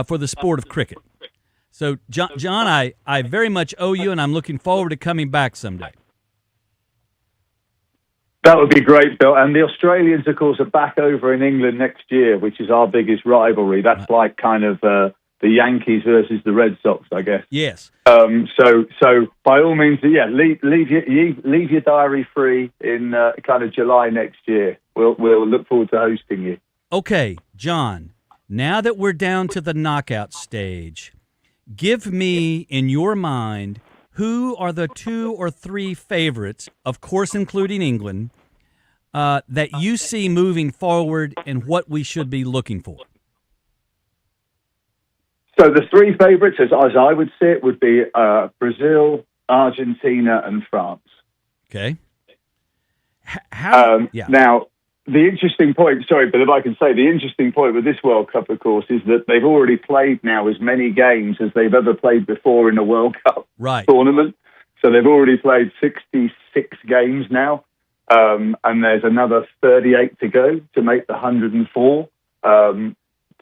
for the sport of cricket. So, John, I very much owe you, and I'm looking forward to coming back someday. That would be great, Bill. And the Australians, of course, are back over in England next year, which is our biggest rivalry. That's like kind of the Yankees versus the Red Sox, I guess. Yes. So by all means, yeah, leave your diary free in kind of July next year. We'll look forward to hosting you. Okay, John. Now that we're down to the knockout stage, give me, in your mind, who are the 2 or 3 favorites, of course including England, that you see moving forward and what we should be looking for? So the 3 favorites, as I would see it, would be Brazil, Argentina, and France. Okay. Now, the interesting point, sorry, but if I can say, the interesting point with this World Cup, of course, is that they've already played now as many games as they've ever played before in a World Cup tournament. So they've already played 66 games now, and there's another 38 to go to make the 104.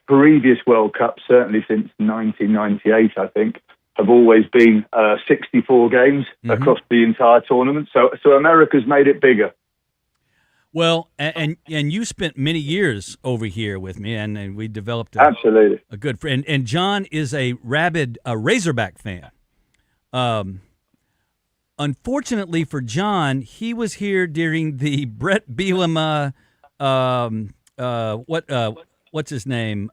Previous World Cups, certainly since 1998, I think, have always been 64 games across the entire tournament. So America's made it bigger. Well, and you spent many years over here with me, and we developed absolutely a good friend. And John is a rabid Razorback fan. Unfortunately for John, he was here during the Brett Bielema, what's his name?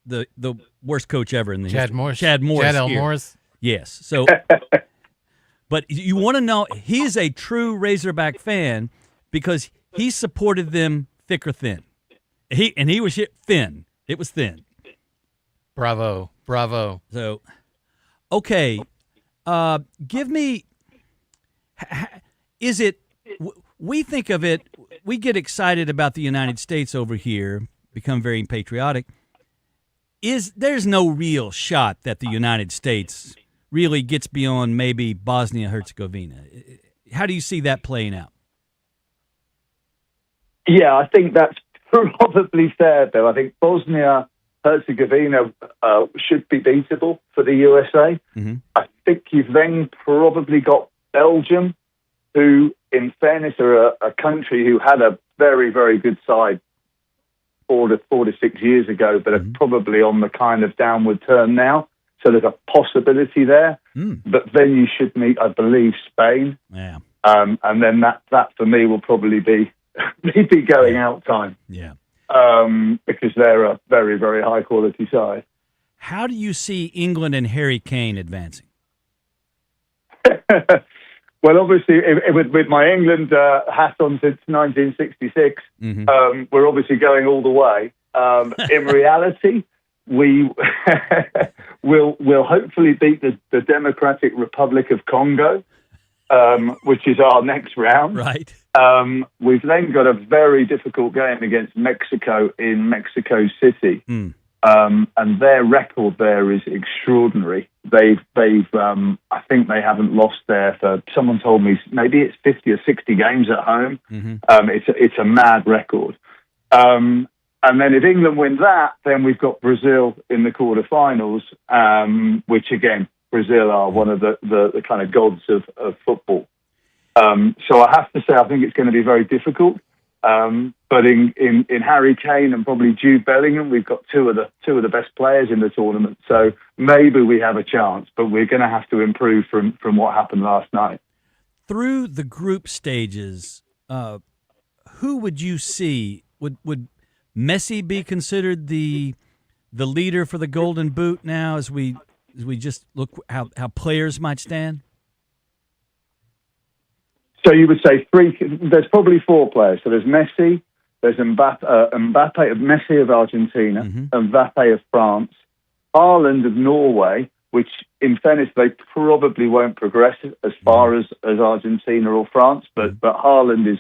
The worst coach ever in the Chad history. Morris. Chad Morris. Chad L. here. Morris. Yes. So, but you want to know, he's a true Razorback fan because he supported them thick or thin. He was thin. It was thin. Bravo. So, okay, give me. Is it? We think of it. We get excited about the United States over here, become very patriotic. There's no real shot that the United States really gets beyond maybe Bosnia-Herzegovina. How do you see that playing out? Yeah, I think that's probably fair, Bill. I think Bosnia-Herzegovina should be beatable for the USA. Mm-hmm. I think you've then probably got Belgium, who, in fairness, are a country who had a very, very good side 4 to 6 years ago, but are probably on the kind of downward turn now. So there's a possibility there. But then you should meet, I believe, Spain. Yeah. And then that for me will probably be they'd be going out time. Yeah. Because they're a very, very high quality side. How do you see England and Harry Kane advancing? Well, obviously, with my England hat on since 1966, we're obviously going all the way. In reality, we'll hopefully beat the Democratic Republic of Congo, which is our next round. Right. We've then got a very difficult game against Mexico in Mexico City. And their record there is extraordinary. They've I think they haven't lost there for, someone told me, maybe it's 50 or 60 games at home. It's a mad record. And then if England win that, then we've got Brazil in the quarterfinals, which again, Brazil are one of the kind of gods of football. So I have to say, I think it's going to be very difficult. But in Harry Kane and probably Jude Bellingham, we've got two of the best players in the tournament. So maybe we have a chance, but we're going to have to improve from what happened last night. Through the group stages, who would you see? Would Messi be considered the leader for the Golden Boot now, as we just look how players might stand? So you would say three. There's probably four players. So there's Messi, there's Messi of Argentina, Mbappe of France, Haaland of Norway, which in fairness they probably won't progress as far as Argentina or France, but Haaland is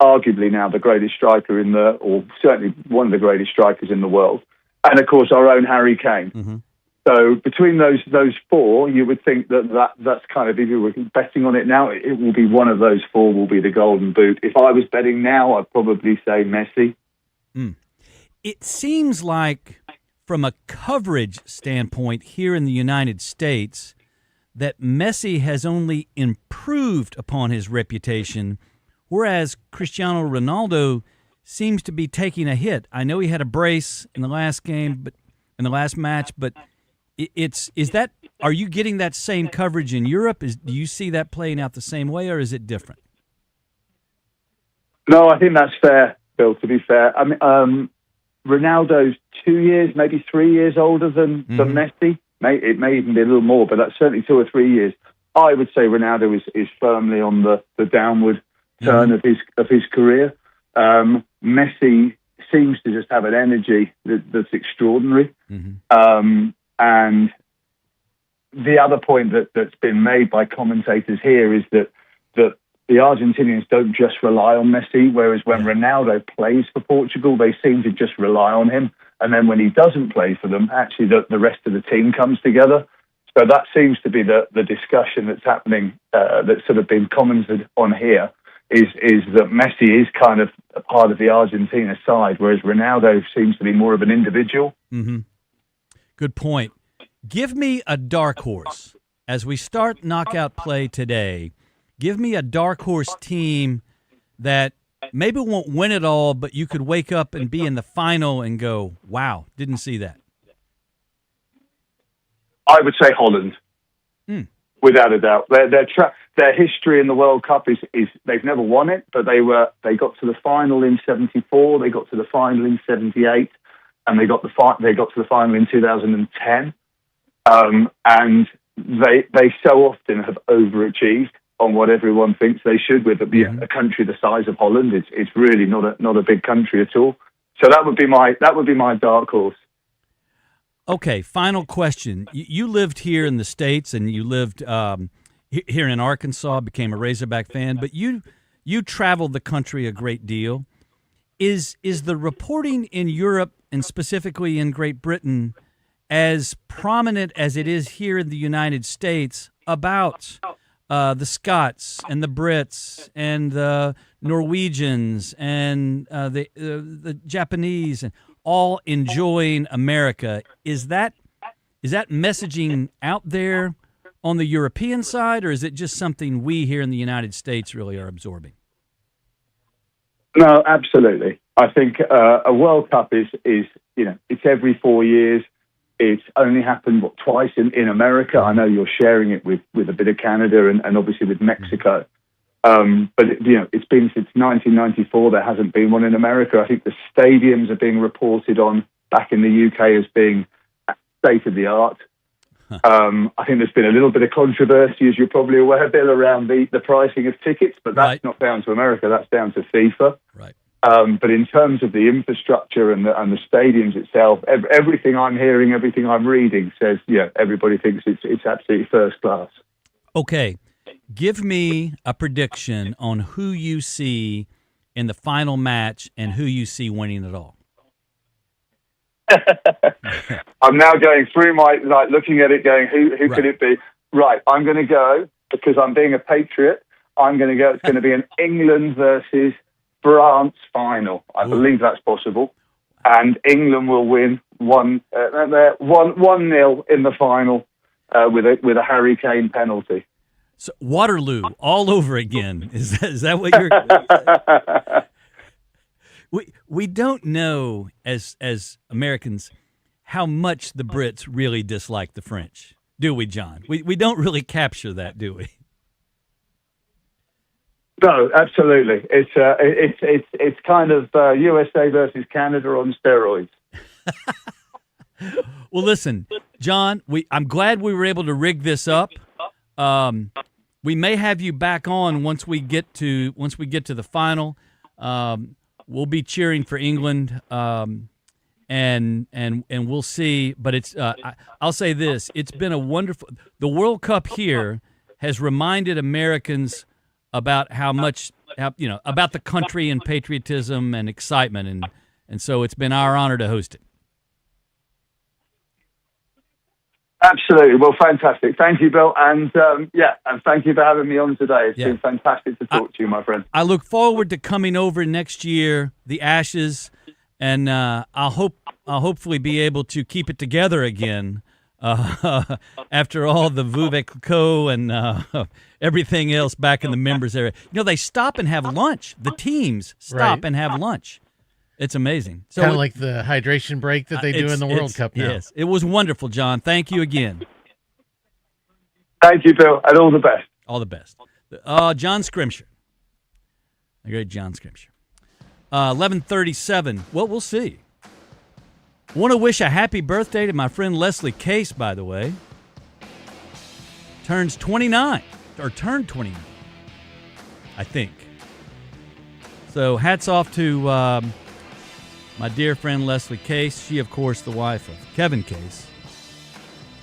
arguably now the greatest striker or certainly one of the greatest strikers in the world, and of course our own Harry Kane. So between those four, you would think that's kind of, if you were betting on it now, it will be one of those four will be the Golden Boot. If I was betting now, I'd probably say Messi. It seems like, from a coverage standpoint here in the United States, that Messi has only improved upon his reputation, whereas Cristiano Ronaldo seems to be taking a hit. I know he had a brace in the last game, but in the last match, but are you getting that same coverage in Europe? Do you see that playing out the same way, or is it different? No, I think that's fair, Bill, to be fair. I mean, Ronaldo's 2 years, maybe 3 years older than Messi. It may even be a little more, but that's certainly 2 or 3 years. I would say Ronaldo is firmly on the downward turn of his career. Messi seems to just have an energy that's extraordinary. And the other point that's been made by commentators here is that the Argentinians don't just rely on Messi, whereas when Ronaldo plays for Portugal, they seem to just rely on him. And then when he doesn't play for them, actually the rest of the team comes together. So that seems to be the discussion that's happening, that's sort of been commented on here, is that Messi is kind of a part of the Argentina side, whereas Ronaldo seems to be more of an individual. Good point. Give me a dark horse. As we start knockout play today, give me a dark horse team that maybe won't win it all, but you could wake up and be in the final and go, wow, didn't see that. I would say Holland, without a doubt. Their history in the World Cup is they've never won it, but they got to the final in '74, they got to the final in '78, and they got to the final in 2010. And they so often have overachieved on what everyone thinks they should. With a country the size of Holland, it's really not a big country at all. So that would be my dark horse. Okay, final question. You lived here in the States, and you lived here in Arkansas, became a Razorback fan, but you traveled the country a great deal. Is the reporting in Europe, and specifically in Great Britain, as prominent as it is here in the United States about the Scots and the Brits and the Norwegians and the Japanese, and all enjoying America? Is that messaging out there on the European side, or is it just something we here in the United States really are absorbing? No, absolutely. I think a World Cup is it's every 4 years. It's only happened twice in America. I know you're sharing it with a bit of Canada and obviously with Mexico. But it's been since 1994. There hasn't been one in America. I think the stadiums are being reported on back in the UK as being state of the art. I think there's been a little bit of controversy, as you're probably aware, Bill, around the pricing of tickets, but that's not down to America. That's down to FIFA. Right. But in terms of the infrastructure and the stadiums itself, everything I'm hearing, everything I'm reading says, everybody thinks it's absolutely first class. Okay. Give me a prediction on who you see in the final match and who you see winning it all. I'm now going through looking at it, going, who could it be? Right, I'm going to go, because I'm being a patriot, I'm going to go, it's going to be an England versus France final. I believe that's possible. And England will win 1-0 in the final with a Harry Kane penalty. So Waterloo all over again. Is that what you're? We don't know as Americans how much the Brits really dislike the French, do we, John? We don't really capture that, do we? No, absolutely. It's kind of USA versus Canada on steroids. Well, listen, John, I'm glad we were able to rig this up. We may have you back on once we get to the final. We'll be cheering for England, and we'll see. But it's I'll say this: it's been a wonderful. The World Cup here has reminded Americans about how much about the country and patriotism and excitement, and so it's been our honor to host it. Absolutely. Well, fantastic. Thank you, Bill. And and thank you for having me on today. It's been fantastic to talk to you, my friend. I look forward to coming over next year, the Ashes, and I'll hopefully be able to keep it together again after all the Vuvek Co and everything else back in the members area. They stop and have lunch. The teams stop and have lunch. It's amazing. Kind of like the hydration break that they do in the World Cup now. Yes, it was wonderful, John. Thank you again. Thank you, Bill, and all the best. All the best. John Scrimshire. The great John Scrimshire. 11:37. Well, we'll see. Want to wish a happy birthday to my friend Leslie Case, by the way. Turned 29, I think. So hats off to my dear friend Leslie Case. She, of course, the wife of Kevin Case,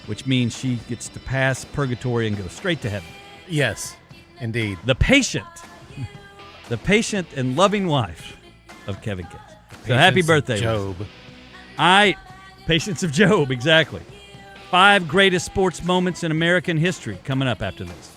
which means she gets to pass purgatory and go straight to heaven. Yes, indeed. The patient and loving wife of Kevin Case. So happy birthday, Job. Patience of Job, exactly. 5 greatest sports moments in American history coming up after this.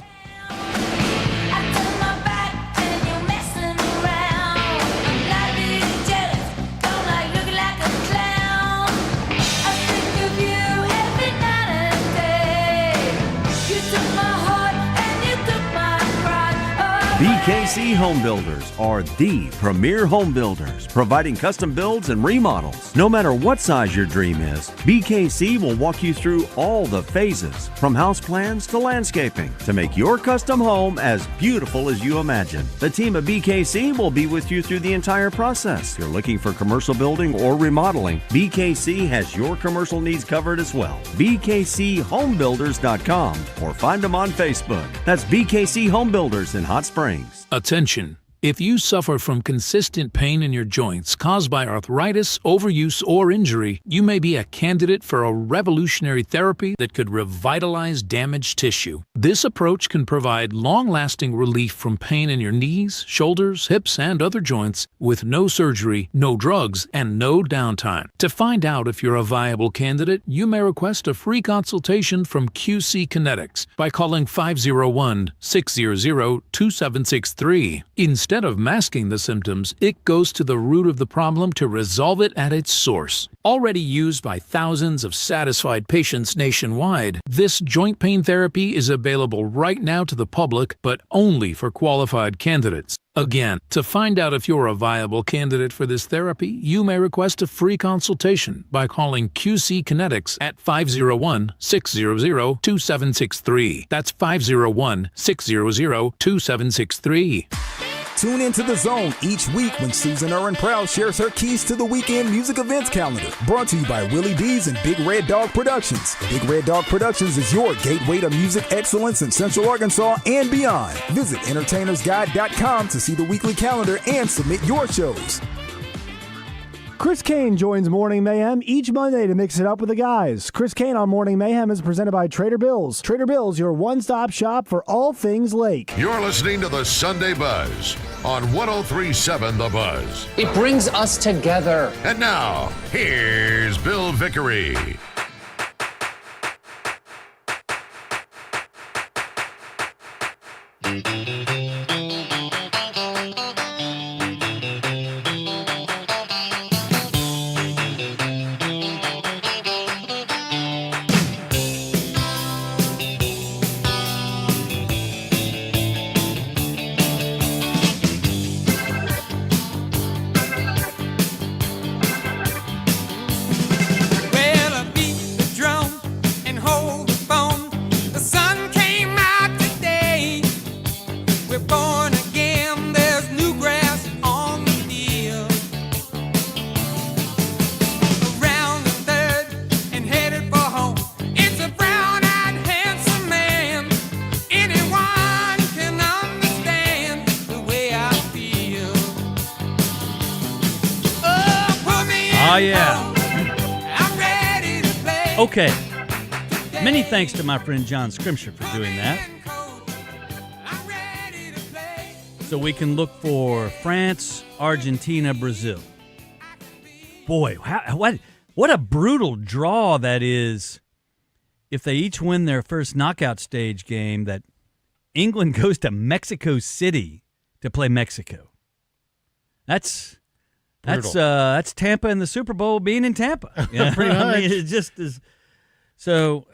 BKC Home Builders are the premier home builders, providing custom builds and remodels. No matter what size your dream is, BKC will walk you through all the phases, from house plans to landscaping, to make your custom home as beautiful as you imagine. The team at BKC will be with you through the entire process. If you're looking for commercial building or remodeling, BKC has your commercial needs covered as well. BKCHomebuilders.com or find them on Facebook. That's BKC Home Builders in Hot Springs. Attention! If you suffer from consistent pain in your joints caused by arthritis, overuse, or injury, you may be a candidate for a revolutionary therapy that could revitalize damaged tissue. This approach can provide long-lasting relief from pain in your knees, shoulders, hips, and other joints with no surgery, no drugs, and no downtime. To find out if you're a viable candidate, you may request a free consultation from QC Kinetics by calling 501-600-2763. Instead Instead of masking the symptoms, it goes to the root of the problem to resolve it at its source. Already used by thousands of satisfied patients nationwide, this joint pain therapy is available right now to the public, but only for qualified candidates. Again, to find out if you're a viable candidate for this therapy, you may request a free consultation by calling QC Kinetics at 501-600-2763. That's 501-600-2763. Tune into The Zone each week when Susan Erwin Proud shares her keys to the weekend music events calendar. Brought to you by Willie D's and Big Red Dog Productions. Big Red Dog Productions is your gateway to music excellence in Central Arkansas and beyond. Visit entertainersguide.com to see the weekly calendar and submit your shows. Chris Kane joins Morning Mayhem each Monday to mix it up with the guys. Chris Kane on Morning Mayhem is presented by Trader Bill's. Trader Bill's, your one-stop shop for all things lake. You're listening to the Sunday Buzz on 103.7 The Buzz. It brings us together. And now, here's Bill Vickery. Oh, yeah. Okay. Many thanks to my friend John Scrimshire for doing that. So we can look for France, Argentina, Brazil. Boy, what a brutal draw that is. If they each win their first knockout stage game, that England goes to Mexico City to play Mexico. That's Tampa in the Super Bowl being in Tampa. You know? Pretty much. I mean, it just is. So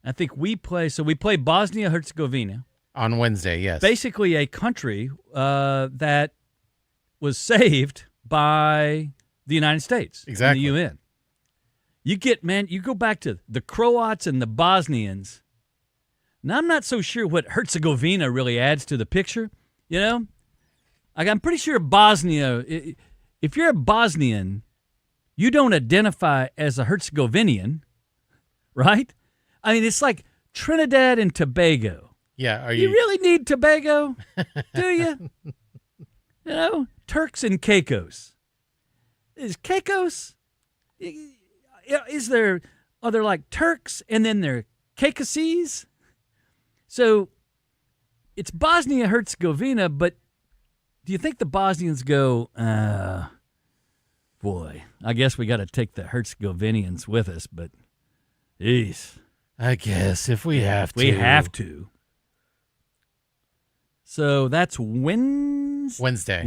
I think we play Bosnia-Herzegovina. On Wednesday, yes. Basically a country that was saved by the United States. Exactly. And the UN. You go back to the Croats and the Bosnians. Now, I'm not so sure what Herzegovina really adds to the picture, you know? Like, I'm pretty sure Bosnia, if you're a Bosnian, you don't identify as a Herzegovinian, right? I mean, it's like Trinidad and Tobago. Yeah, are you really need Tobago? Do you? You know, Turks and Caicos. Is Caicos? Are there like Turks and then there are Caucases? So it's Bosnia-Herzegovina, but do you think the Bosnians go, boy, I guess we got to take the Herzegovinians with us, but geez. I guess if we have to. We have to. So that's Wednesday.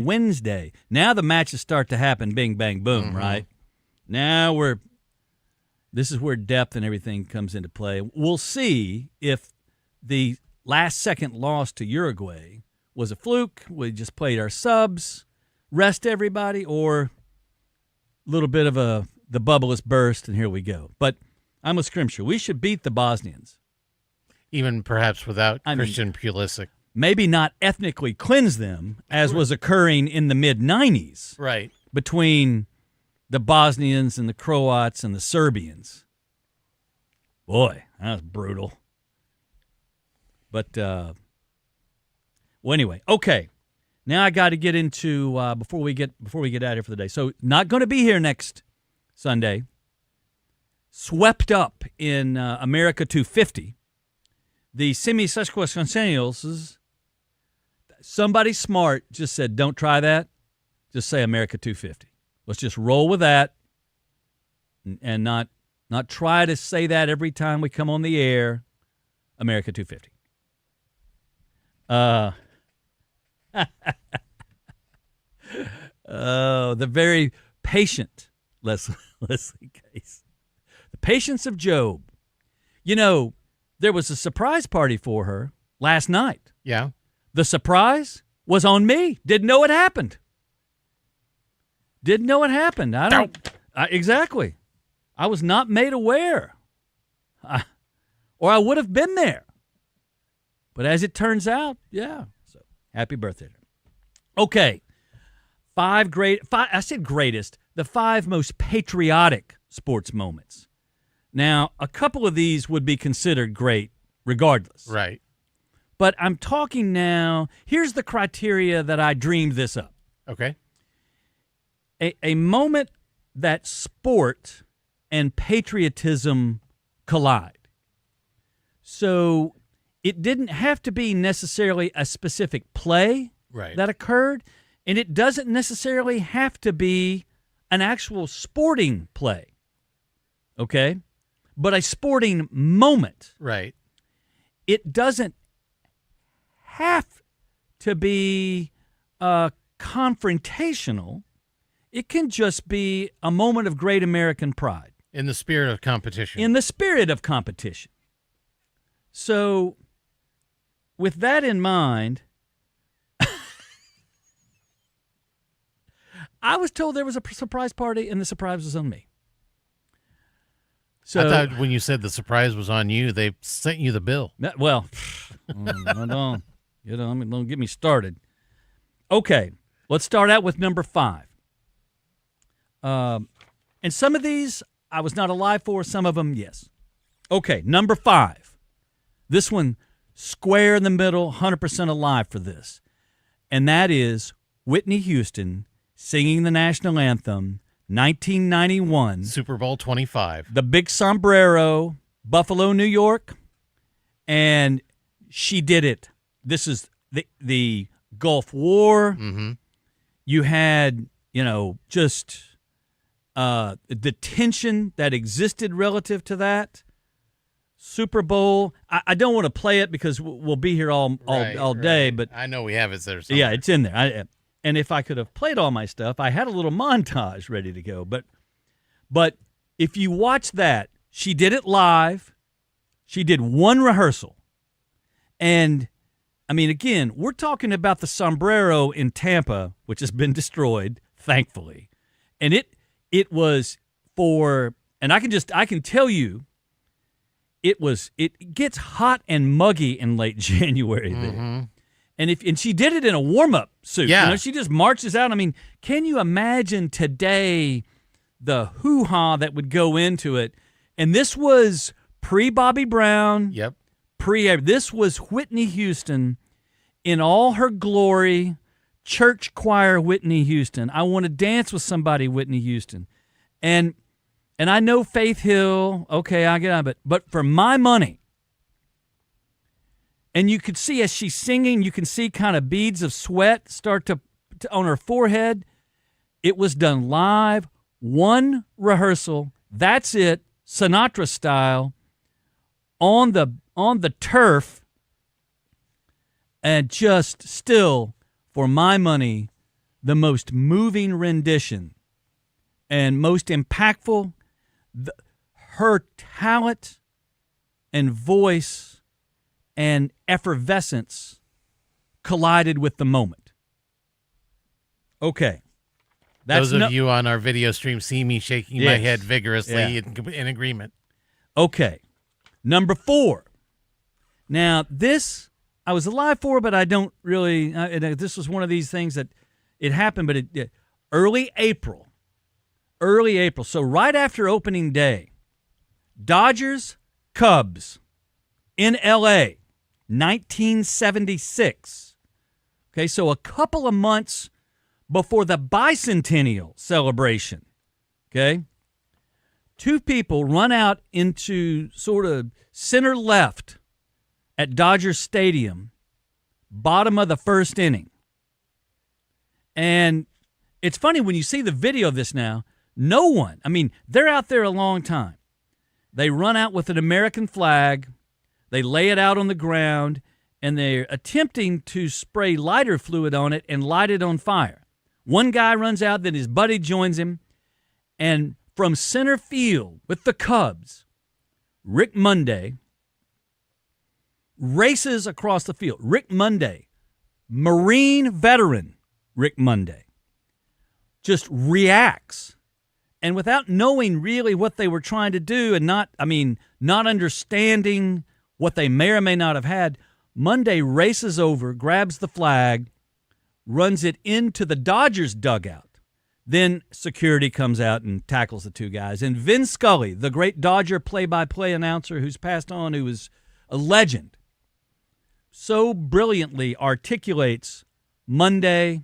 Now the matches start to happen, bing, bang, boom, right? Now this is where depth and everything comes into play. We'll see if the last-second loss to Uruguay was a fluke, we just played our subs, rest everybody, or a little bit of the bubble has burst, and here we go. But I'm with Scrimshire. We should beat the Bosnians. Even perhaps without Christian Pulisic. Maybe not ethnically cleanse them, as was occurring in the mid-'90s. Right. Between the Bosnians and the Croats and the Serbians. Boy, that was brutal. But, well, anyway, okay. Now I got to get into before we get out of here for the day. So not going to be here next Sunday. Swept up in America 250. The semi-sesquicentennials. Somebody smart just said, "Don't try that. Just say America 250. Let's just roll with that, and not try to say that every time we come on the air. America 250." Oh, the very patient Leslie Case. The patience of Job. You know, there was a surprise party for her last night. Yeah. The surprise was on me. Didn't know it happened. I don't. Exactly. I was not made aware. Or I would have been there. But as it turns out, yeah. So happy birthday. Okay. I said greatest, the 5 most patriotic sports moments. Now, a couple of these would be considered great regardless. Right. But I'm talking now, here's the criteria that I dreamed this up. Okay. A moment that sport and patriotism collide. So it didn't have to be necessarily a specific play that occurred, and it doesn't necessarily have to be an actual sporting play, okay? But a sporting moment. Right. It doesn't have to be confrontational. It can just be a moment of great American pride. In the spirit of competition. So, with that in mind, I was told there was a surprise party, and the surprise was on me. So, I thought when you said the surprise was on you, they sent you the bill. Well, don't get me started. Okay, let's start out with number 5. And some of these I was not alive for, some of them, yes. Okay, number 5. This one, square in the middle, 100% alive for this. And that is Whitney Houston singing the national anthem, 1991. Super Bowl 25. The big sombrero, Buffalo, New York. And she did it. This is the Gulf War. Mm-hmm. You had, just the tension that existed relative to that. Super Bowl. I don't want to play it because we'll be here all day. But I know we have it there somewhere. Yeah, it's in there. And if I could have played all my stuff, I had a little montage ready to go. But if you watch that, she did it live. She did one rehearsal. And, I mean, again, we're talking about the sombrero in Tampa, which has been destroyed, thankfully. And it was for, and I can tell you, it gets hot and muggy in late January there. Mm-hmm. And she did it in a warm-up suit. Yeah. She just marches out. I mean, can you imagine today the hoo-ha that would go into it? And this was pre-Bobby Brown. Yep. This was Whitney Houston in all her glory, church choir Whitney Houston. I want to dance with somebody, Whitney Houston. And I know Faith Hill, okay, I get it, but for my money, and you could see as she's singing, you can see kind of beads of sweat start to on her forehead. It was done live, one rehearsal. That's it, Sinatra style, on the turf, and just still, for my money, the most moving rendition and most impactful. Her talent and voice and effervescence collided with the moment. Okay. Those of you on our video stream see me shaking my head vigorously in agreement. Okay. Number 4. Now, this I was alive for, but I don't really. This was one of these things that it happened, but early April. So right after opening day, Dodgers, Cubs in L.A., 1976. Okay, so a couple of months before the bicentennial celebration. Okay, 2 people run out into sort of center left at Dodger Stadium, bottom of the first inning. And it's funny when you see the video of this now, no one, I mean, they're out there a long time. They run out with an American flag. They lay it out on the ground. and they're attempting to spray lighter fluid on it and light it on fire. One guy runs out, then his buddy joins him, and from center field with the Cubs, Rick Monday races across the field. Rick Monday, Marine veteran Rick Monday, just reacts. And without knowing really what they were trying to do and not understanding what they may or may not have had, Monday races over, grabs the flag, runs it into the Dodgers dugout. Then security comes out and tackles the two guys. And Vin Scully, the great Dodger play-by-play announcer who's passed on, who was a legend, so brilliantly articulates Monday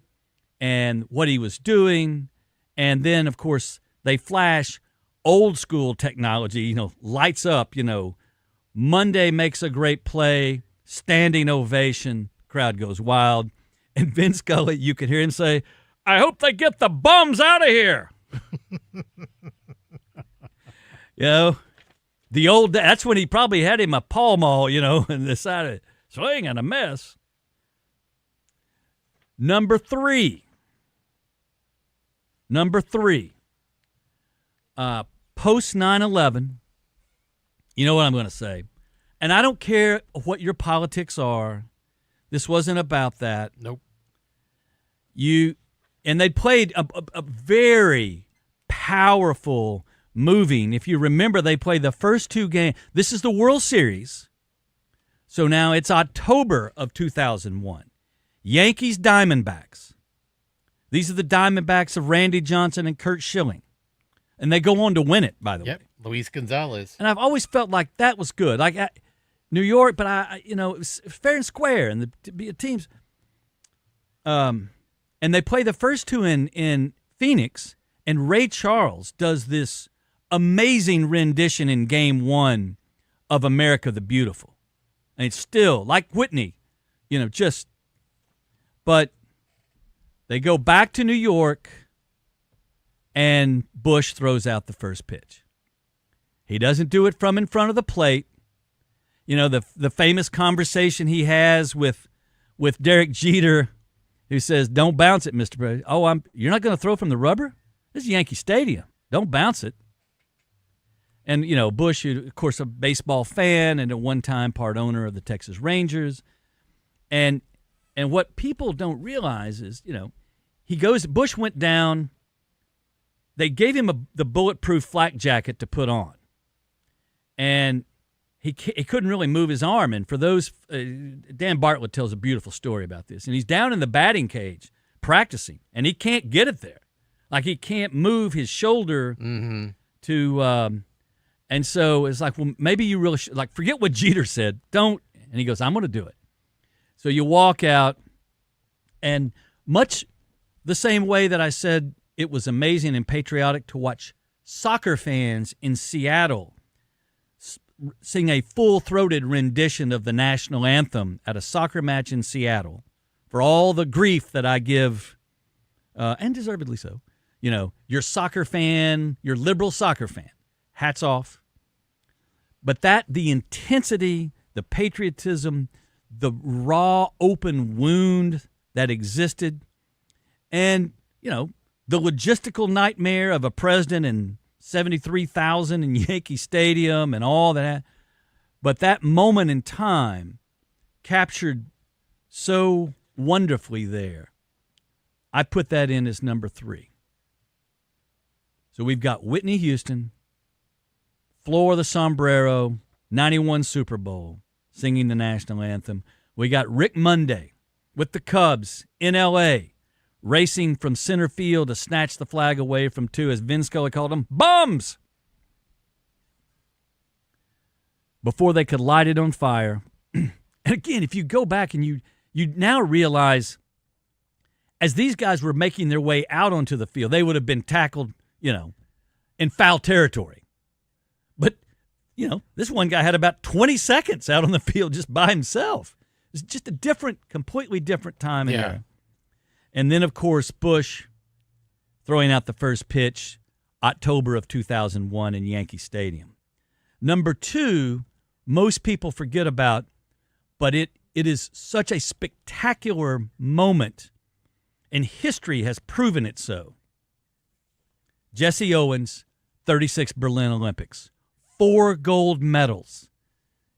and what he was doing. And then, of course, they flash old school technology, lights up, Monday makes a great play, standing ovation, crowd goes wild. And Vin Scully, you could hear him say, "I hope they get the bums out of here." The old, that's when he probably had him a Pall Mall, and decided, swing and a miss. Number three, post 9/11, you know what I'm going to say. And I don't care what your politics are. This wasn't about that. Nope. And they played a very powerful, moving. If you remember, they played the first two games. This is the World Series. So now it's October of 2001. Yankees Diamondbacks. These are the Diamondbacks of Randy Johnson and Curt Schilling. And they go on to win it, by the way. Luis Gonzalez. And I've always felt like that was good. Like New York, but it was fair and square, and the teams. And they play the first two in Phoenix, and Ray Charles does this amazing rendition in Game 1 of America the Beautiful. And it's still, like Whitney, but they go back to New York, and Bush throws out the first pitch. He doesn't do it from in front of the plate. The famous conversation he has with Derek Jeter, who says, "Don't bounce it, Mr. President." "Oh, you're not going to throw from the rubber? This is Yankee Stadium. Don't bounce it." And, Bush, of course, a baseball fan and a one-time part owner of the Texas Rangers. And what people don't realize is, Bush went down. They gave him the bulletproof flak jacket to put on. And he couldn't really move his arm. And for those, Dan Bartlett tells a beautiful story about this. And he's down in the batting cage practicing, and he can't get it there. Like, he can't move his shoulder to, and so it's like, well, maybe you really should, forget what Jeter said. Don't. And he goes, "I'm going to do it." So you walk out, and much the same way that I said it was amazing and patriotic to watch soccer fans in Seattle sing a full-throated rendition of the national anthem at a soccer match in Seattle, for all the grief that I give, and deservedly so. You're a soccer fan, you're a liberal soccer fan. Hats off. But the intensity, the patriotism, the raw, open wound that existed, and, the logistical nightmare of a president and 73,000 in Yankee Stadium and all that. But that moment in time captured so wonderfully there. I put that in as number 3. So we've got Whitney Houston, floor the sombrero, 91 Super Bowl, singing the national anthem. We got Rick Monday with the Cubs in L.A., racing from center field to snatch the flag away from two, as Vin Scully called them, bums, before they could light it on fire. And again, if you go back and you now realize, as these guys were making their way out onto the field, they would have been tackled, in foul territory. But, this one guy had about 20 seconds out on the field just by himself. It's just a completely different time and era. And then, of course, Bush throwing out the first pitch, October of 2001 in Yankee Stadium. Number 2, most people forget about, but it It is such a spectacular moment, and history has proven it so. Jesse Owens, 36 Berlin Olympics, 4 gold medals.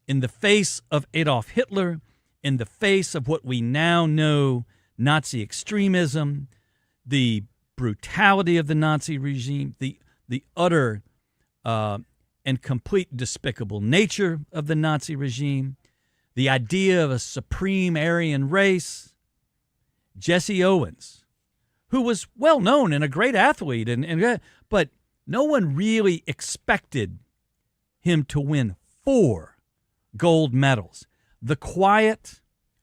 In the face of Adolf Hitler, in the face of what we now know, Nazi extremism, the brutality of the Nazi regime, the utter and complete despicable nature of the Nazi regime, the idea of a supreme Aryan race, Jesse Owens, who was well known and a great athlete, but no one really expected him to win 4 gold medals. The quiet,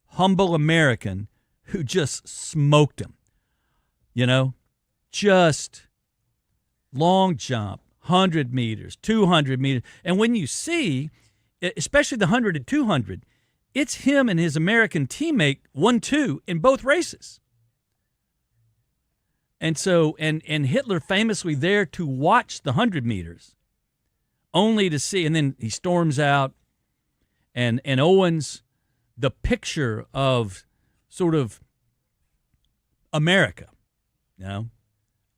humble American who just smoked him. Just long jump, 100 meters, 200 meters. And when you see, especially the 100 and 200, it's him and his American teammate 1-2 in both races. And so, and Hitler famously there to watch the 100 meters, only to see, and then he storms out, and Owens, the picture of sort of America, and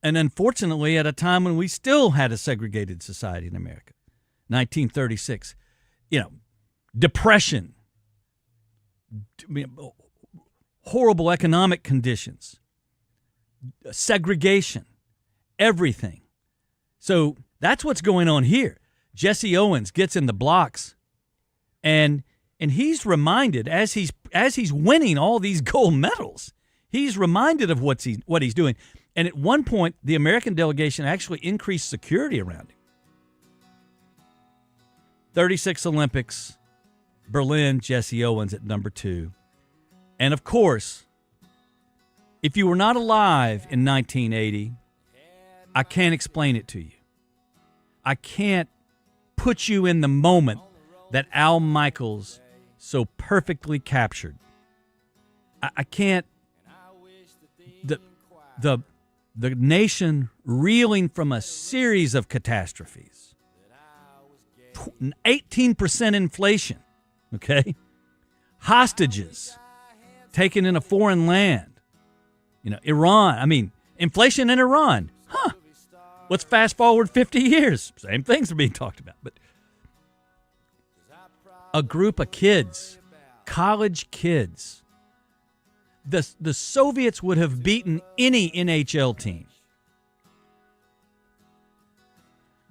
unfortunately at a time when we still had a segregated society in America, 1936, depression, horrible economic conditions, segregation, everything. So that's what's going on here. Jesse Owens gets in the blocks, and he's reminded as he's winning all these gold medals, he's reminded of what he's doing. And at one point, the American delegation actually increased security around him. 36 Olympics, Berlin, Jesse Owens at number 2. And of course, if you were not alive in 1980, I can't explain it to you. I can't put you in the moment that Al Michaels so perfectly captured. I can't. The nation reeling from a series of catastrophes. 18% inflation, okay? Hostages taken in a foreign land. Iran. Inflation in Iran. Let's fast forward 50 years. Same things are being talked about. But a group of kids, college kids, the Soviets would have beaten any NHL team.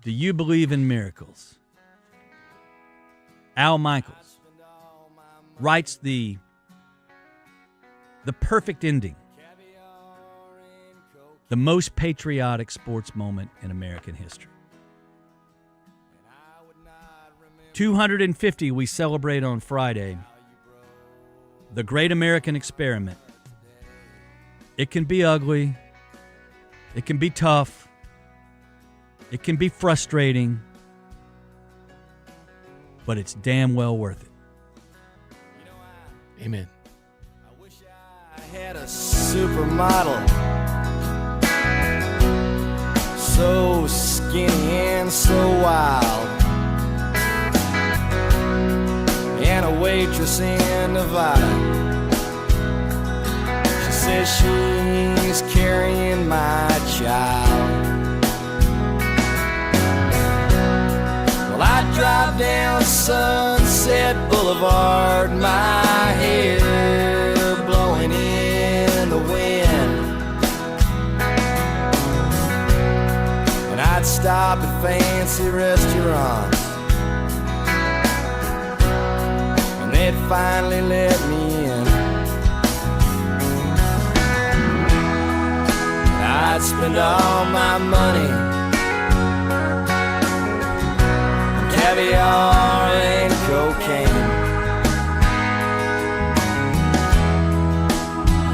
Do you believe in miracles? Al Michaels writes the perfect ending, the most patriotic sports moment in American history. 250 we celebrate on Friday. The Great American Experiment. It can be ugly. It can be tough. It can be frustrating. But it's damn well worth it. Amen. I had a supermodel, so skinny and so wild, and a waitress in Nevada. She says she's carrying my child. Well, I drive down Sunset Boulevard, my hair blowing in the wind, and I'd stop at fancy restaurants, and they'd finally let me in. I'd spend all my money on caviar and cocaine,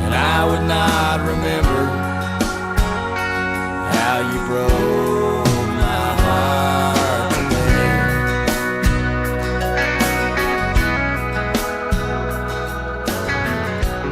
and I would not remember how you broke